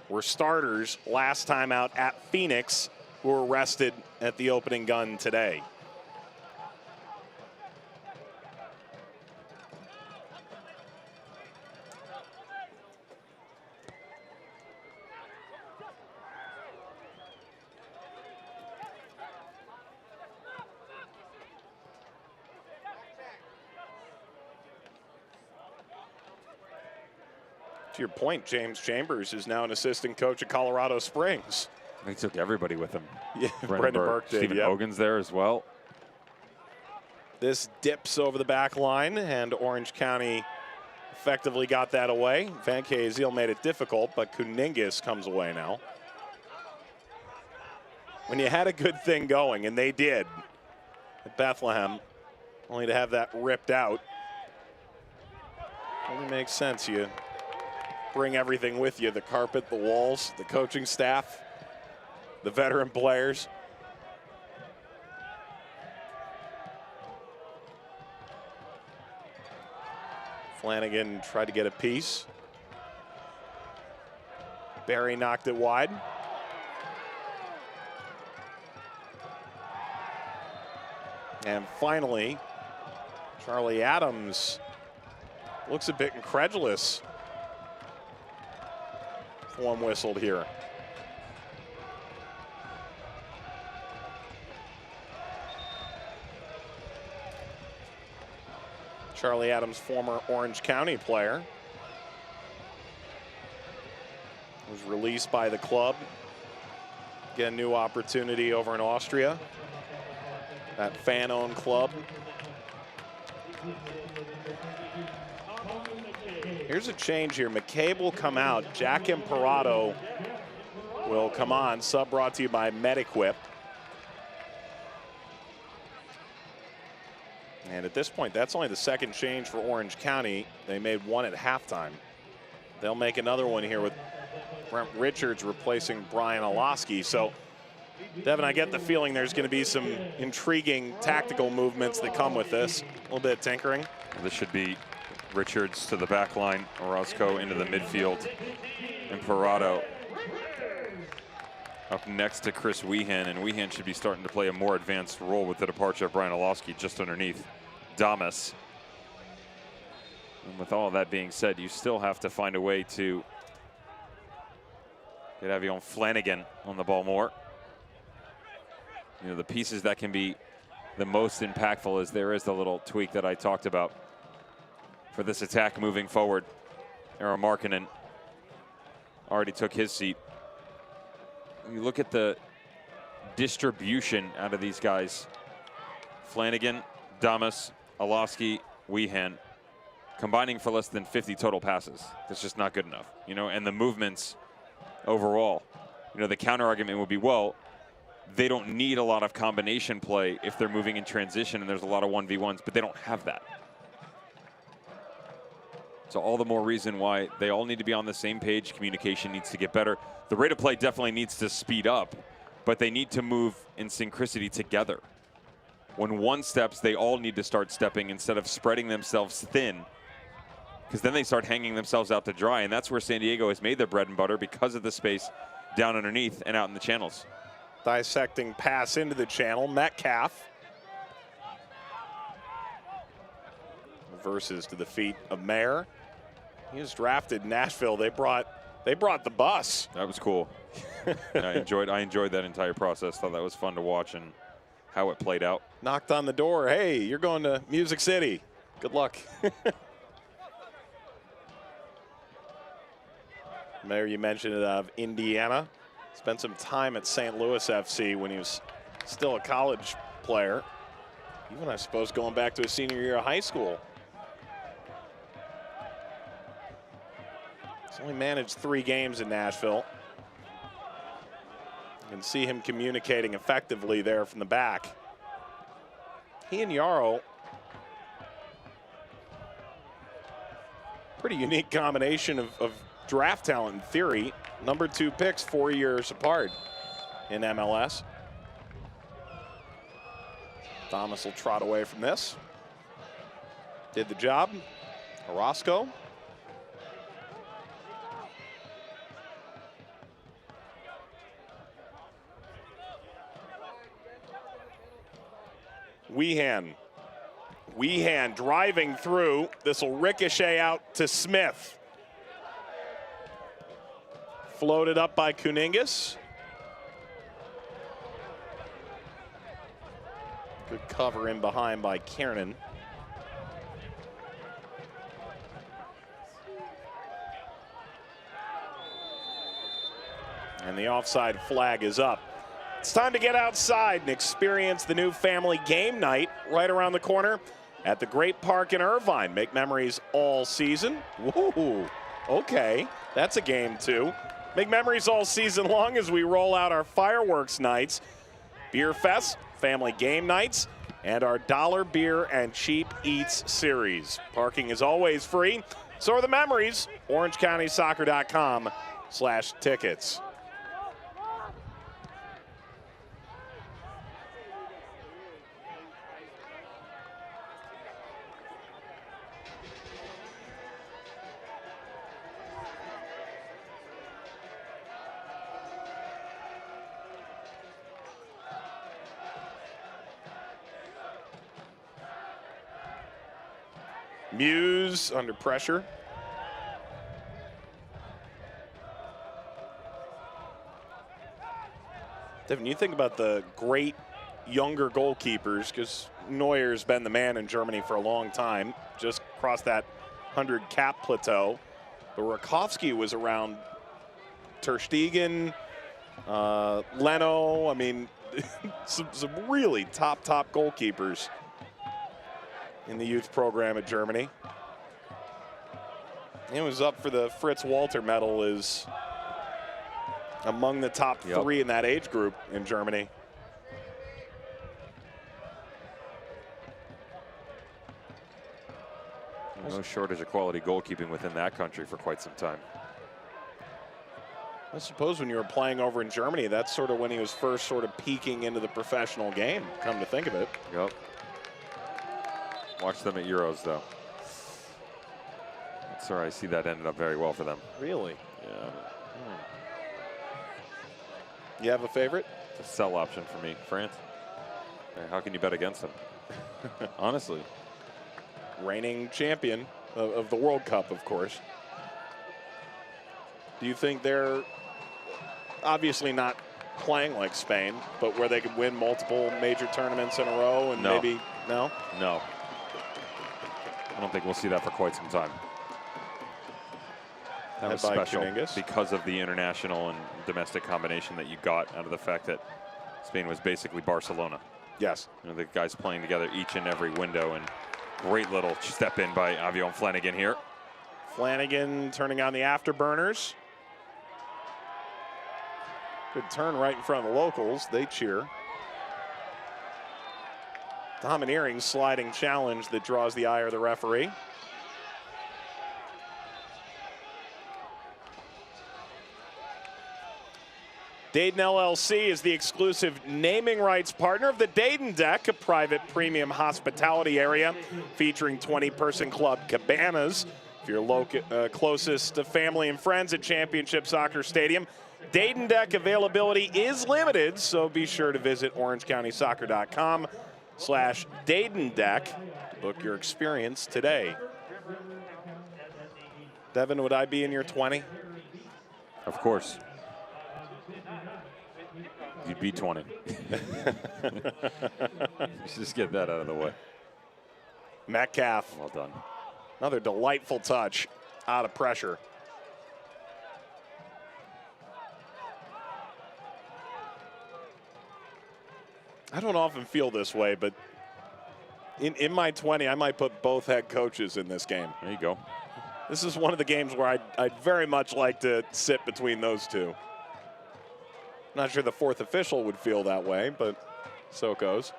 were starters last time out at Phoenix, who were rested at the opening gun today. To your point, James Chambers is now an assistant coach at Colorado Springs. He took everybody with him. Yeah, Brendan Burke did. Stephen Hogan's there as well. This dips over the back line, and Orange County effectively got that away. Van Keziel made it difficult, but Kuningas comes away now. When you had a good thing going, and they did at Bethlehem, only to have that ripped out, only makes sense. You bring everything with you, the carpet, the walls, the coaching staff, the veteran players. Flanagan tried to get a piece. Barry knocked it wide. And finally, Charlie Adams looks a bit incredulous. One whistled here. Charlie Adams, former Orange County player, was released by the club. Get a new opportunity over in Austria, that fan-owned club. Here's a change here. McCabe will come out. Jack Imparato will come on. Sub brought to you by MedEquip. And at this point, that's only the second change for Orange County. They made one at halftime. They'll make another one here with Brent Richards replacing Brian Olosky. So, Devin, I get the feeling there's going to be some intriguing tactical movements that come with this. A little bit of tinkering. This should be Richards to the back line, Orozco into the midfield, and Parado up next to Chris Weehan, and Weehan should be starting to play a more advanced role with the departure of Brian Olosky just underneath Damas. And with all of that being said, you still have to find a way to get Avion Flanagan on the ball more. You know, the pieces that can be the most impactful is there is the little tweak that I talked about for this attack moving forward. Eero Markkanen already took his seat. You look at the distribution out of these guys. Flanagan, Damas, Olosky, Weehan, combining for less than 50 total passes. That's just not good enough, you know, and the movements overall. You know, the counter argument would be, well, they don't need a lot of combination play if they're moving in transition and there's a lot of 1v1s, but they don't have that. So all the more reason why they all need to be on the same page. Communication needs to get better. The rate of play definitely needs to speed up, but they need to move in synchronicity together. When one steps, they all need to start stepping instead of spreading themselves thin, because then they start hanging themselves out to dry, and that's where San Diego has made their bread and butter because of the space down underneath and out in the channels. Dissecting pass into the channel, Metcalf. Reverses to the feet of Mayer. He was drafted in Nashville. They brought the bus. That was cool. I enjoyed that entire process. Thought that was fun to watch and how it played out. Knocked on the door. Hey, you're going to Music City. Good luck. Mayor, you mentioned it, of Indiana. Spent some time at St. Louis FC when he was still a college player. Even, I suppose, going back to his senior year of high school. He's only managed 3 games in Nashville. You can see him communicating effectively there from the back. He and Yarrow, pretty unique combination of draft talent in theory. Number 2 picks 4 years apart in MLS. Thomas will trot away from this. Did the job. Orozco. Weehan driving through. This will ricochet out to Smith. Floated up by Kuningas. Good cover in behind by Kiernan. And the offside flag is up. It's time to get outside and experience the new family game night right around the corner at the Great Park in Irvine. Make memories all season. Woo, okay, that's a game too. Make memories all season long as we roll out our fireworks nights, beer fest, family game nights, and our dollar beer and cheap eats series. Parking is always free. So are the memories. OrangeCountySoccer.com/tickets. Muse under pressure. Devin, you think about the great younger goalkeepers, because Neuer's been the man in Germany for a long time, just crossed that 100 cap plateau. But Rakowski was around Ter Stegen, Leno. I mean, some really top goalkeepers in the youth program at Germany. It was up for the Fritz Walter medal, is among the top 3 in that age group in Germany. No shortage of quality goalkeeping within that country for quite some time. I suppose when you were playing over in Germany, that's sort of when he was first sort of peeking into the professional game, come to think of it. Yep. Watch them at Euros, though. Sorry, I see that ended up very well for them. Really? Yeah. You have a favorite? It's a sell option for me. France. How can you bet against them? Honestly. Reigning champion of the World Cup, of course. Do you think they're obviously not playing like Spain, but where they could win multiple major tournaments in a row and maybe, no? No. I don't think we'll see that for quite some time. That was special because of the international and domestic combination that you got out of the fact that Spain was basically Barcelona. Yes. You know, the guys playing together each and every window, and great little step in by Avion Flanagan here. Flanagan turning on the afterburners. Good turn right in front of the locals. They cheer. Domineering sliding challenge that draws the ire of the referee. Dayton LLC is the exclusive naming rights partner of the Dayton Deck, a private premium hospitality area featuring 20-person club cabanas. If you're closest to family and friends at Championship Soccer Stadium, Dayton Deck availability is limited, so be sure to visit orangecountysoccer.com/Dayton Deck to book your experience today. Devin, would I be in your 20? Of course. You'd be 20. Let's just get that out of the way. Metcalf. Well done. Another delightful touch out of pressure. I don't often feel this way, but in my 20, I might put both head coaches in this game. There you go. This is one of the games where I'd very much like to sit between those two. Not sure the fourth official would feel that way, but so it goes.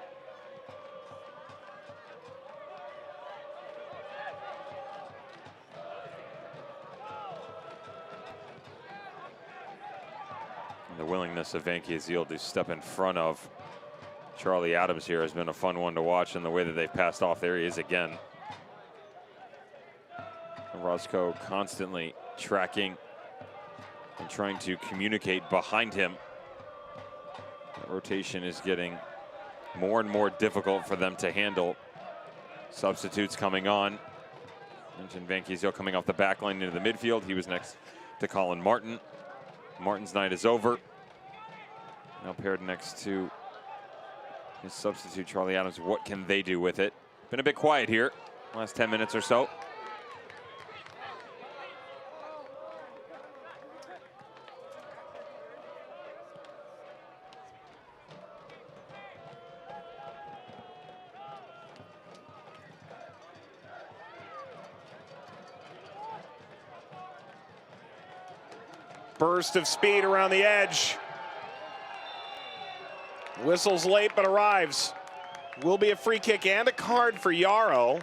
The willingness of Van Keziel to step in front of Charlie Adams here has been a fun one to watch, and the way that they've passed off. There he is again. Roscoe constantly tracking and trying to communicate behind him. That rotation is getting more and more difficult for them to handle. Substitutes coming on. Mentioned Van Keziel coming off the back line into the midfield. He was next to Colin Martin. Martin's night is over. Now paired next to his substitute, Charlie Adams. What can they do with it? Been a bit quiet here, last 10 minutes or so. Burst of speed around the edge. Whistle's late but arrives. Will be a free kick and a card for Yarrow.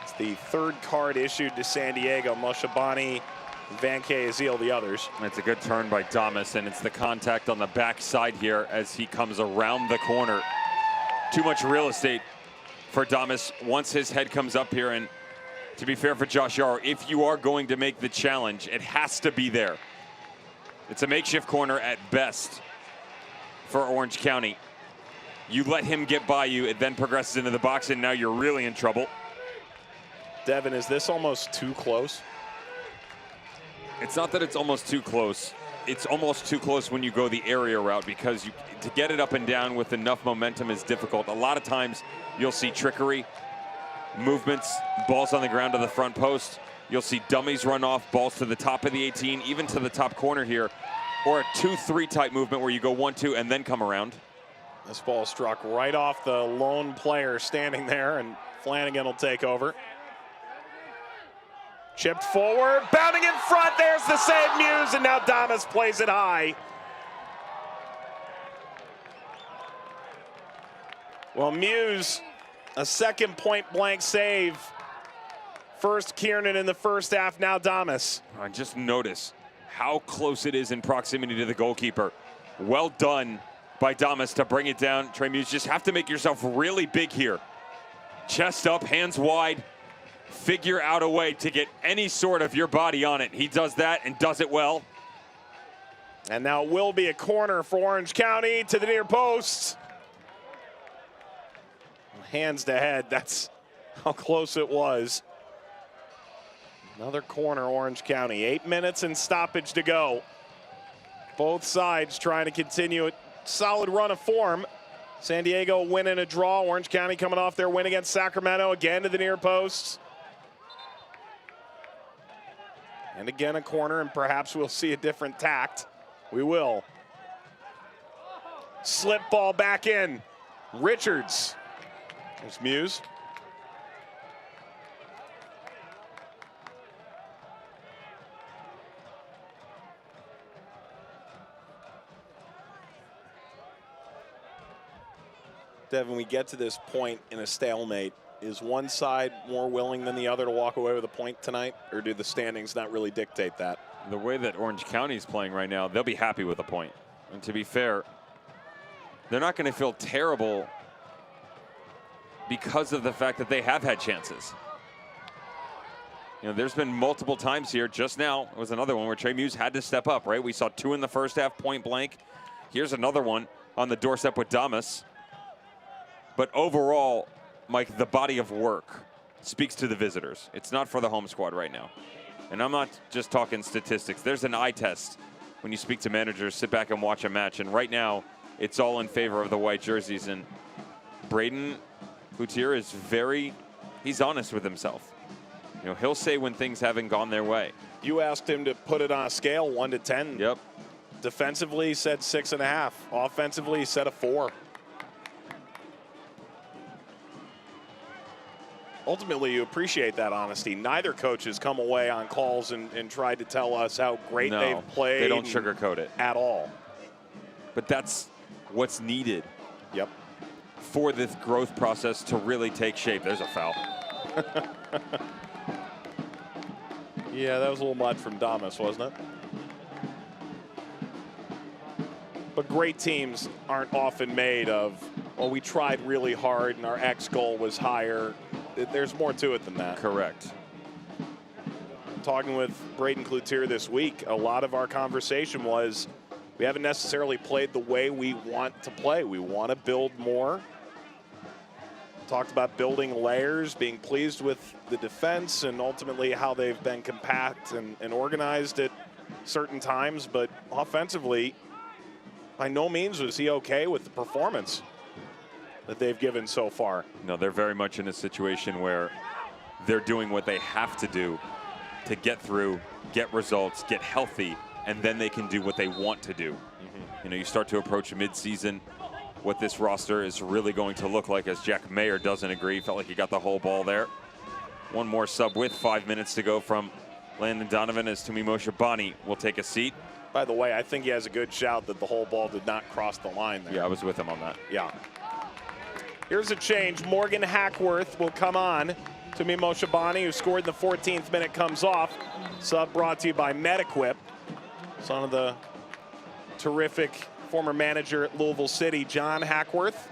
It's the third card issued to San Diego. Moshabani, Van Keziel, the others. It's a good turn by Damas, and it's the contact on the backside here as he comes around the corner. Too much real estate for Damas once his head comes up here. And to be fair for Josh Yarrow, if you are going to make the challenge, it has to be there. It's a makeshift corner at best for Orange County. You let him get by you, it then progresses into the box, and now you're really in trouble. Devin, is this almost too close? It's not that it's almost too close. It's almost too close when you go the area route, because to get it up and down with enough momentum is difficult. A lot of times you'll see trickery, movements, balls on the ground to the front post. You'll see dummies run off, balls to the top of the 18, even to the top corner here, or a 2-3 type movement where you go 1-2 and then come around. This ball struck right off the lone player standing there, and Flanagan will take over. Chipped forward, bounding in front, there's the save, Muse, and now Damas plays it high. Well, Muse, a second point-blank save. First Kiernan in the first half, now Damas. Just notice how close it is in proximity to the goalkeeper. Well done by Damas to bring it down. Trey Muse, just have to make yourself really big here. Chest up, hands wide. Figure out a way to get any sort of your body on it. He does that and does it well. And now it will be a corner for Orange County to the near post. Hands to head, that's how close it was. Another corner, Orange County. 8 minutes and stoppage to go. Both sides trying to continue a solid run of form. San Diego win and a draw. Orange County coming off their win against Sacramento, again to the near post. And again a corner, and perhaps we'll see a different tact. We will. Slip ball back in. Richards. There's Muse. Devin, we get to this point in a stalemate. Is one side more willing than the other to walk away with a point tonight, or do the standings not really dictate that? The way that Orange County is playing right now, they'll be happy with a point. And to be fair, they're not going to feel terrible because of the fact that they have had chances. You know, there's been multiple times here. Just now was another one where Trey Muse had to step up, right? We saw 2 in the first half, point blank. Here's another one on the doorstep with Damas. But overall, Mike, the body of work speaks to the visitors. It's not for the home squad right now. And I'm not just talking statistics. There's an eye test when you speak to managers, sit back and watch a match. And right now, it's all in favor of the white jerseys. And Braden Cloutier is he's honest with himself. You know, he'll say when things haven't gone their way. You asked him to put it on a scale, 1 to 10. Yep. Defensively, he said 6.5. Offensively, he said a 4. Ultimately, you appreciate that honesty. Neither coach has come away on calls and tried to tell us how great they've played. They don't sugarcoat it. At all. But that's what's needed. Yep. For this growth process to really take shape. There's a foul. Yeah, that was a little much from Damas, wasn't it? But great teams aren't often made of, well, we tried really hard and our X goal was higher. There's more to it than that. Correct. Talking with Braden Cloutier this week, a lot of our conversation was we haven't necessarily played the way we want to play. We want to build more. Talked about building layers, being pleased with the defense and ultimately how they've been compact and organized at certain times. But offensively, by no means was he okay with the performance that they've given so far. No, they're very much in a situation where they're doing what they have to do to get through, get results, get healthy, and then they can do what they want to do. You know, you start to approach mid-season, what this roster is really going to look like, as Jack Mayer doesn't agree. Felt like he got the whole ball there. One more sub with 5 minutes to go from Landon Donovan as Tumi Moshibani will take a seat. By the way, I think he has a good shout that the whole ball did not cross the line there. Yeah, I was with him on that. Yeah. Here's a change. Morgan Hackworth will come on. Tumi Moshibani, who scored in the 14th minute, comes off. Sub brought to you by MedEquip. Son of the terrific former manager at Louisville City, John Hackworth,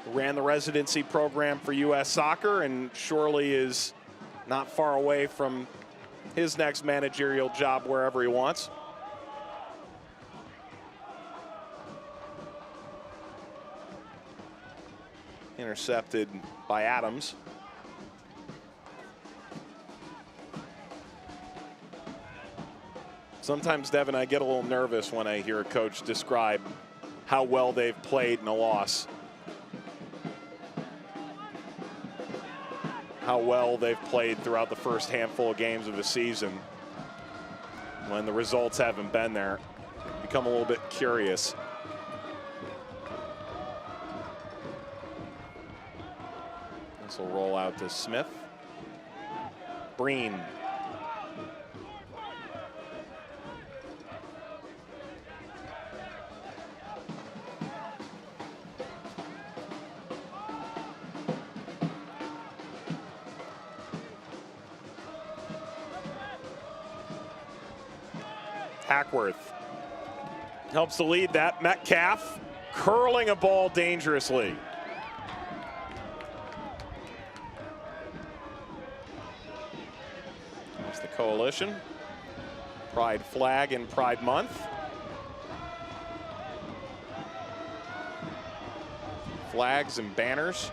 who ran the residency program for U.S. Soccer and surely is not far away from his next managerial job wherever he wants. Intercepted by Adams. Sometimes, Devin, I get a little nervous when I hear a coach describe how well they've played in a loss. How well they've played throughout the first handful of games of the season. When the results haven't been there, become a little bit curious. This will roll out to Smith. Breen. Hackworth helps to lead that. Metcalf curling a ball dangerously. There's the coalition. Pride flag and Pride Month. Flags and banners.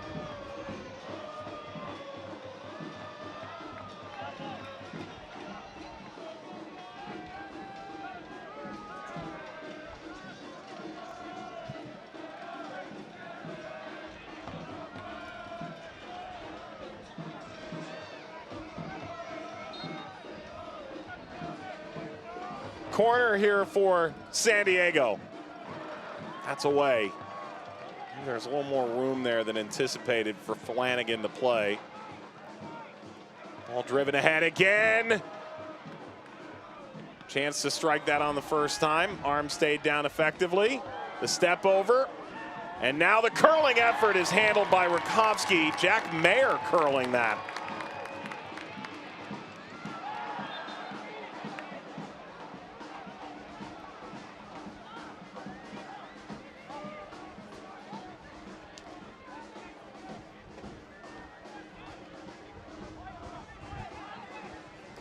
Corner here for San Diego. That's away. There's a little more room there than anticipated for Flanagan to play. Ball driven ahead again. Chance to strike that on the first time. Arm stayed down effectively. The step over. And now the curling effort is handled by Rakovsky. Jack Mayer curling that.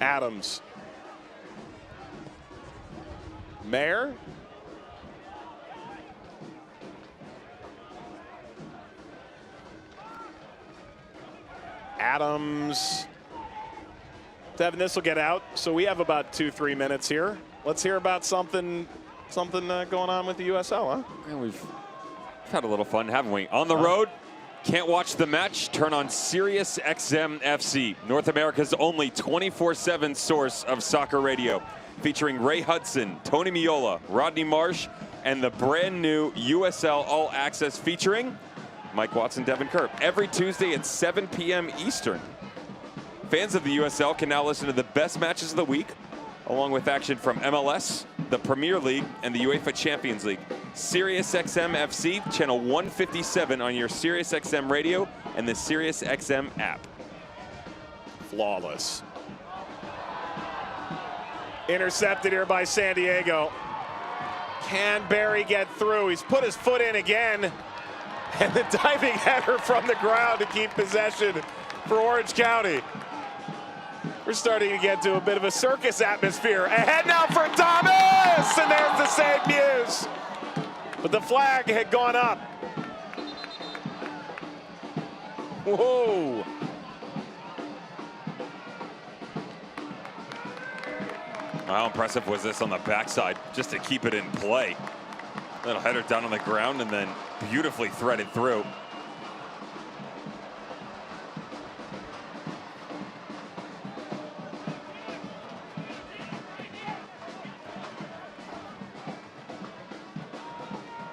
Adams. Mayer. Adams. Devin, this will get out. So we have about 2-3 minutes here. Let's hear about something going on with the USL, huh? Yeah, we've had a little fun, haven't we? On the road, can't watch the match? Turn on Sirius XM FC, North America's only 24/7 source of soccer radio, featuring Ray Hudson, Tony Miola, Rodney Marsh, and the brand new USL All Access featuring Mike Watson, Devin Kerr, every Tuesday at 7 p.m. Eastern. Fans of the USL can now listen to the best matches of the week, along with action from MLS, the Premier League, and the UEFA Champions League. Sirius XM FC, channel 157 on your Sirius XM radio and the Sirius XM app. Flawless. Intercepted here by San Diego. Can Barry get through? He's put his foot in again. And the diving header from the ground to keep possession for Orange County. We're starting to get to a bit of a circus atmosphere. Ahead now for Thomas! And there's the save news. But the flag had gone up. Whoa. How impressive was this on the backside, just to keep it in play. Little header down on the ground and then beautifully threaded through.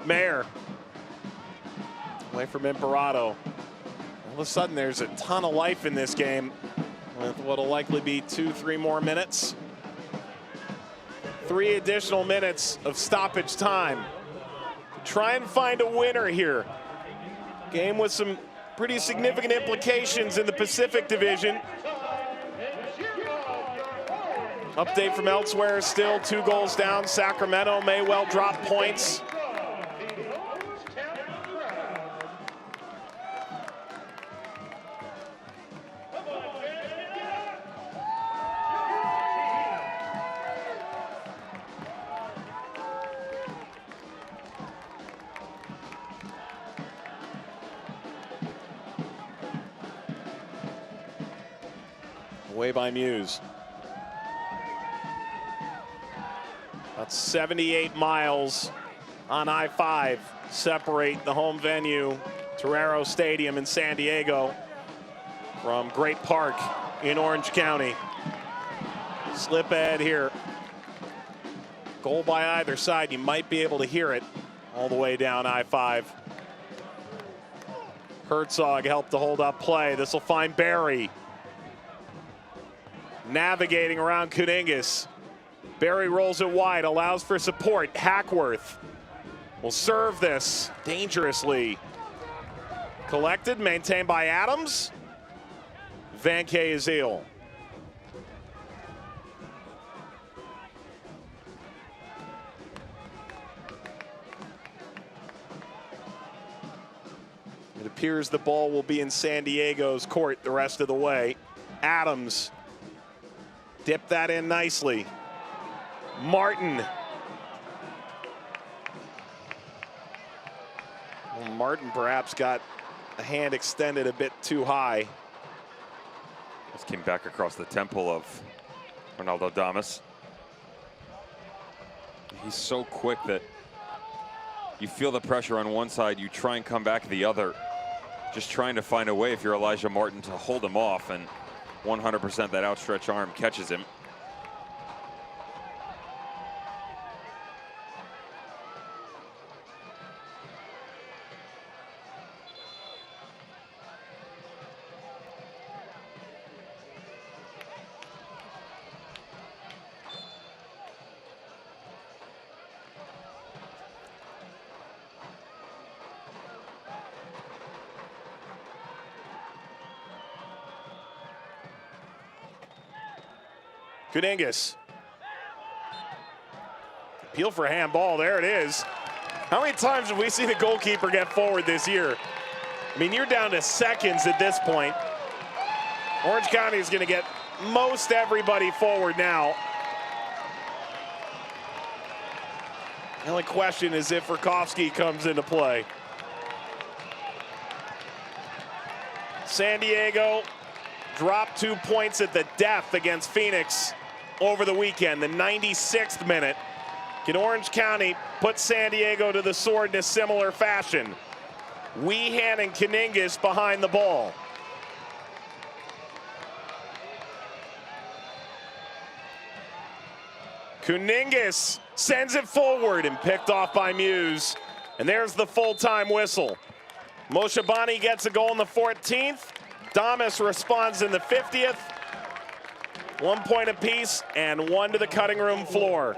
Mayer. Away from Imperato. All of a sudden, there's a ton of life in this game with what'll likely be 2-3 more minutes. 3 additional minutes of stoppage time. Try and find a winner here. Game with some pretty significant implications in the Pacific Division. Update from elsewhere, still 2 goals down. Sacramento may well drop points. Away by Muse. That's 78 miles on I-5 separate the home venue, Torero Stadium in San Diego, from Great Park in Orange County. Slip ahead here. Goal by either side. You might be able to hear it all the way down I-5. Herzog helped to hold up play. This will find Barry. Navigating around Kuningas. Barry rolls it wide, allows for support. Hackworth will serve this dangerously. Collected, maintained by Adams. Van Azil. It appears the ball will be in San Diego's court the rest of the way. Adams dipped that in nicely. Martin. Well, Martin perhaps got a hand extended a bit too high. This came back across the temple of Ronaldo Damas. He's so quick that you feel the pressure on one side, you try and come back the other. Just trying to find a way, if you're Elijah Martin, to hold him off, and 100% that outstretched arm catches him. Kuningas. Appeal for handball. There it is. How many times have we seen a goalkeeper get forward this year? I mean, you're down to seconds at this point. Orange County is going to get most everybody forward now. The only question is if Rakowski comes into play. San Diego dropped 2 points at the death against Phoenix over the weekend, the 96th minute. Can Orange County put San Diego to the sword in a similar fashion? Weehan and Kuningas behind the ball. Kuningas sends it forward and picked off by Muse. And there's the full-time whistle. Moshabani gets a goal in the 14th. Damas responds in the 50th. 1 point apiece and one to the cutting room floor.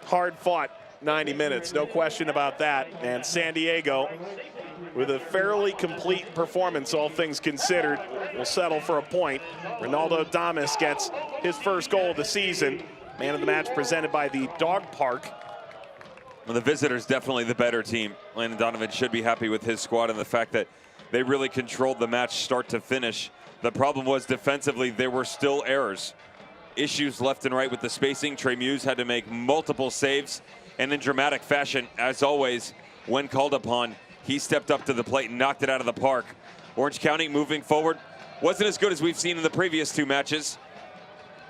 Hard fought 90 minutes, no question about that. And San Diego, with a fairly complete performance, all things considered, will settle for a point. Ronaldo Damas gets his first goal of the season. Man of the match presented by the Dog Park. Well, the visitors definitely the better team. Landon Donovan should be happy with his squad and the fact that they really controlled the match start to finish. The problem was defensively, there were still errors. Issues left and right with the spacing. Trey Muse had to make multiple saves, and in dramatic fashion, as always, when called upon, he stepped up to the plate and knocked it out of the park. Orange County moving forward wasn't as good as we've seen in the previous two matches.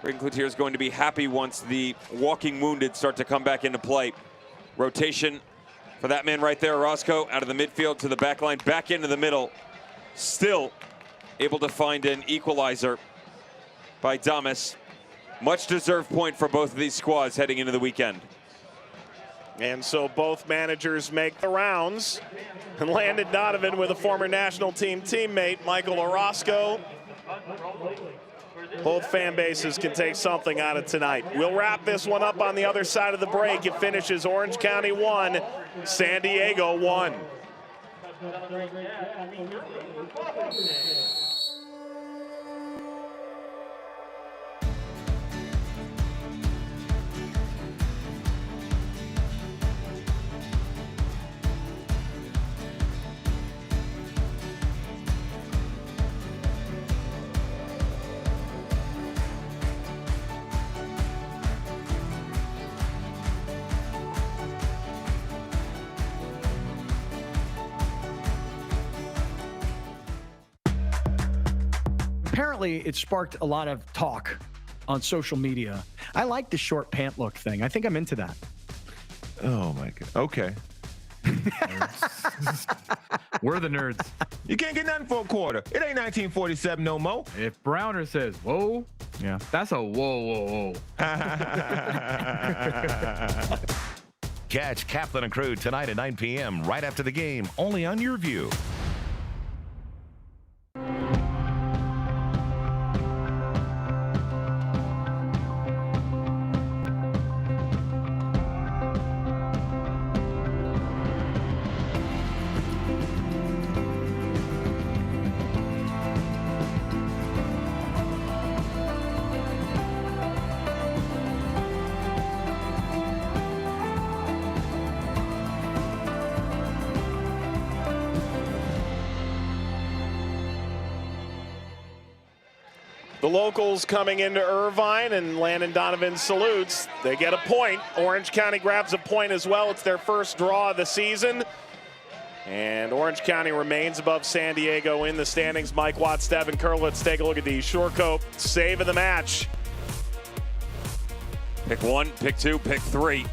Braden Cloutier is going to be happy once the walking wounded start to come back into play. Rotation for that man right there, Orozco, out of the midfield to the back line, back into the middle. Still able to find an equalizer by Damas. Much deserved point for both of these squads heading into the weekend. And so both managers make the rounds. And Landon Donovan with a former national team teammate, Michael Orozco. Both fan bases can take something out of tonight. We'll wrap this one up on the other side of the break. It finishes Orange County 1, San Diego 1. Apparently, it sparked a lot of talk on social media. I like the short pant look thing. I think I'm into that. Oh, my God. Okay. We're the nerds. You can't get nothing for a quarter. It ain't 1947 no more. If Browner says, whoa, yeah, that's a whoa, whoa, whoa. Catch Kaplan and Crew tonight at 9 p.m. right after the game, only on Your View. The locals coming into Irvine, and Landon Donovan salutes. They get a point. Orange County grabs a point as well. It's their first draw of the season. And Orange County remains above San Diego in the standings. Mike Watts, Devin Curl. Let's take a look at the Shorecoat save of the match. Pick one, pick two, pick three.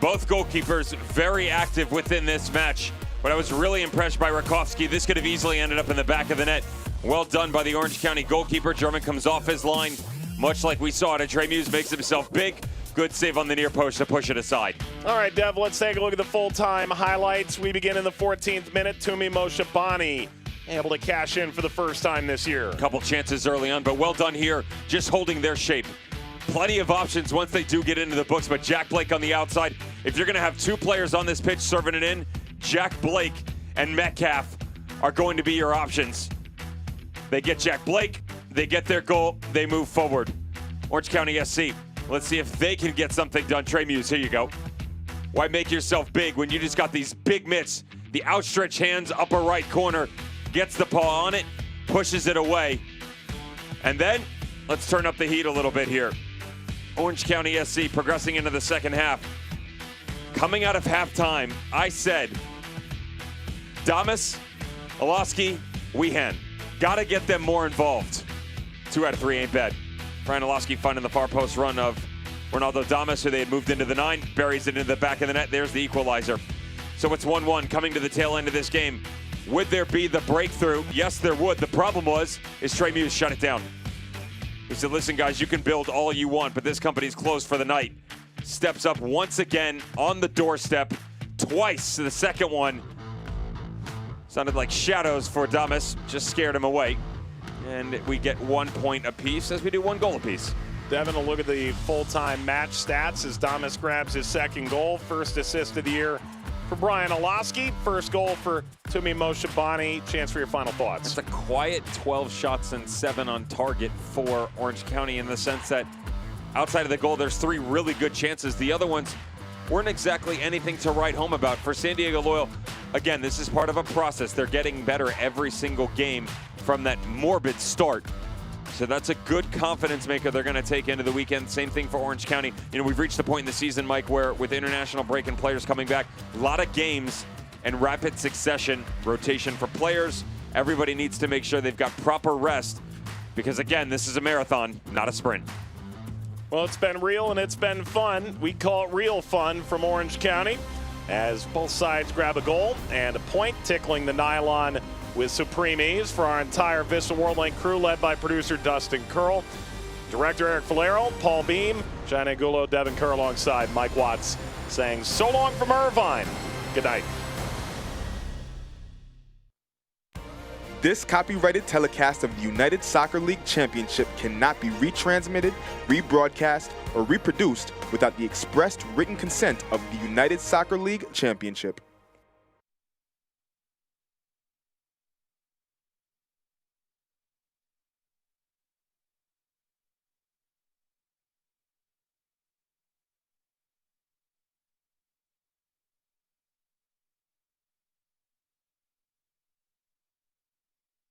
Both goalkeepers very active within this match. But I was really impressed by Rakowski. This could have easily ended up in the back of the net. Well done by the Orange County goalkeeper. German comes off his line, much like we saw it. And Trey Muse makes himself big. Good save on the near post to push it aside. All right, Dev, let's take a look at the full-time highlights. We begin in the 14th minute. Tumi Moshabani able to cash in for the first time this year. A couple chances early on, but well done here, just holding their shape. Plenty of options once they do get into the books, but Jack Blake on the outside. If you're going to have two players on this pitch serving it in, Jack Blake and Metcalf are going to be your options. They get Jack Blake. They get their goal. They move forward. Orange County SC. Let's see if they can get something done. Trey Muse, here you go. Why make yourself big when you just got these big mitts? The outstretched hands, upper right corner, gets the paw on it, pushes it away. And then, let's turn up the heat a little bit here. Orange County SC progressing into the second half. Coming out of halftime, I said, Damas, Olaski, Wehan. Gotta get them more involved. 2 out of 3 ain't bad. Brian Olaski finding the far post run of Ronaldo Damas, who they had moved into the 9, buries it into the back of the net. There's the equalizer. So it's 1-1 coming to the tail end of this game. Would there be the breakthrough? Yes, there would. The problem is Trey Muse shut it down. He said, listen, guys, you can build all you want, but this company's closed for the night. Steps up once again on the doorstep, twice. The second one sounded like shadows for Damas, just scared him away. And we get 1 point apiece as we do 1 goal apiece. Devin, a look at the full-time match stats as Damas grabs his second goal. First assist of the year for Brian Olaski. First goal for Tumi Moshabani. Chance for your final thoughts. It's a quiet 12 shots and 7 on target for Orange County in the sense that outside of the goal, there's 3 really good chances. The other ones weren't exactly anything to write home about. For San Diego Loyal, again, this is part of a process. They're getting better every single game from that morbid start. So that's a good confidence maker they're going to take into the weekend. Same thing for Orange County. You know, we've reached the point in the season, Mike, where with international break and players coming back, a lot of games and rapid succession, rotation for players. Everybody needs to make sure they've got proper rest because, again, this is a marathon, not a sprint. Well, it's been real and it's been fun. We call it real fun from Orange County as both sides grab a goal and a point, tickling the nylon with supreme ease for our entire Vista WorldLink crew, led by producer Dustin Curl, director Eric Valero, Paul Beam, John Angulo, Devin Kerr alongside Mike Watts, saying so long from Irvine. Good night. This copyrighted telecast of the United Soccer League Championship cannot be retransmitted, rebroadcast, or reproduced without the expressed written consent of the United Soccer League Championship.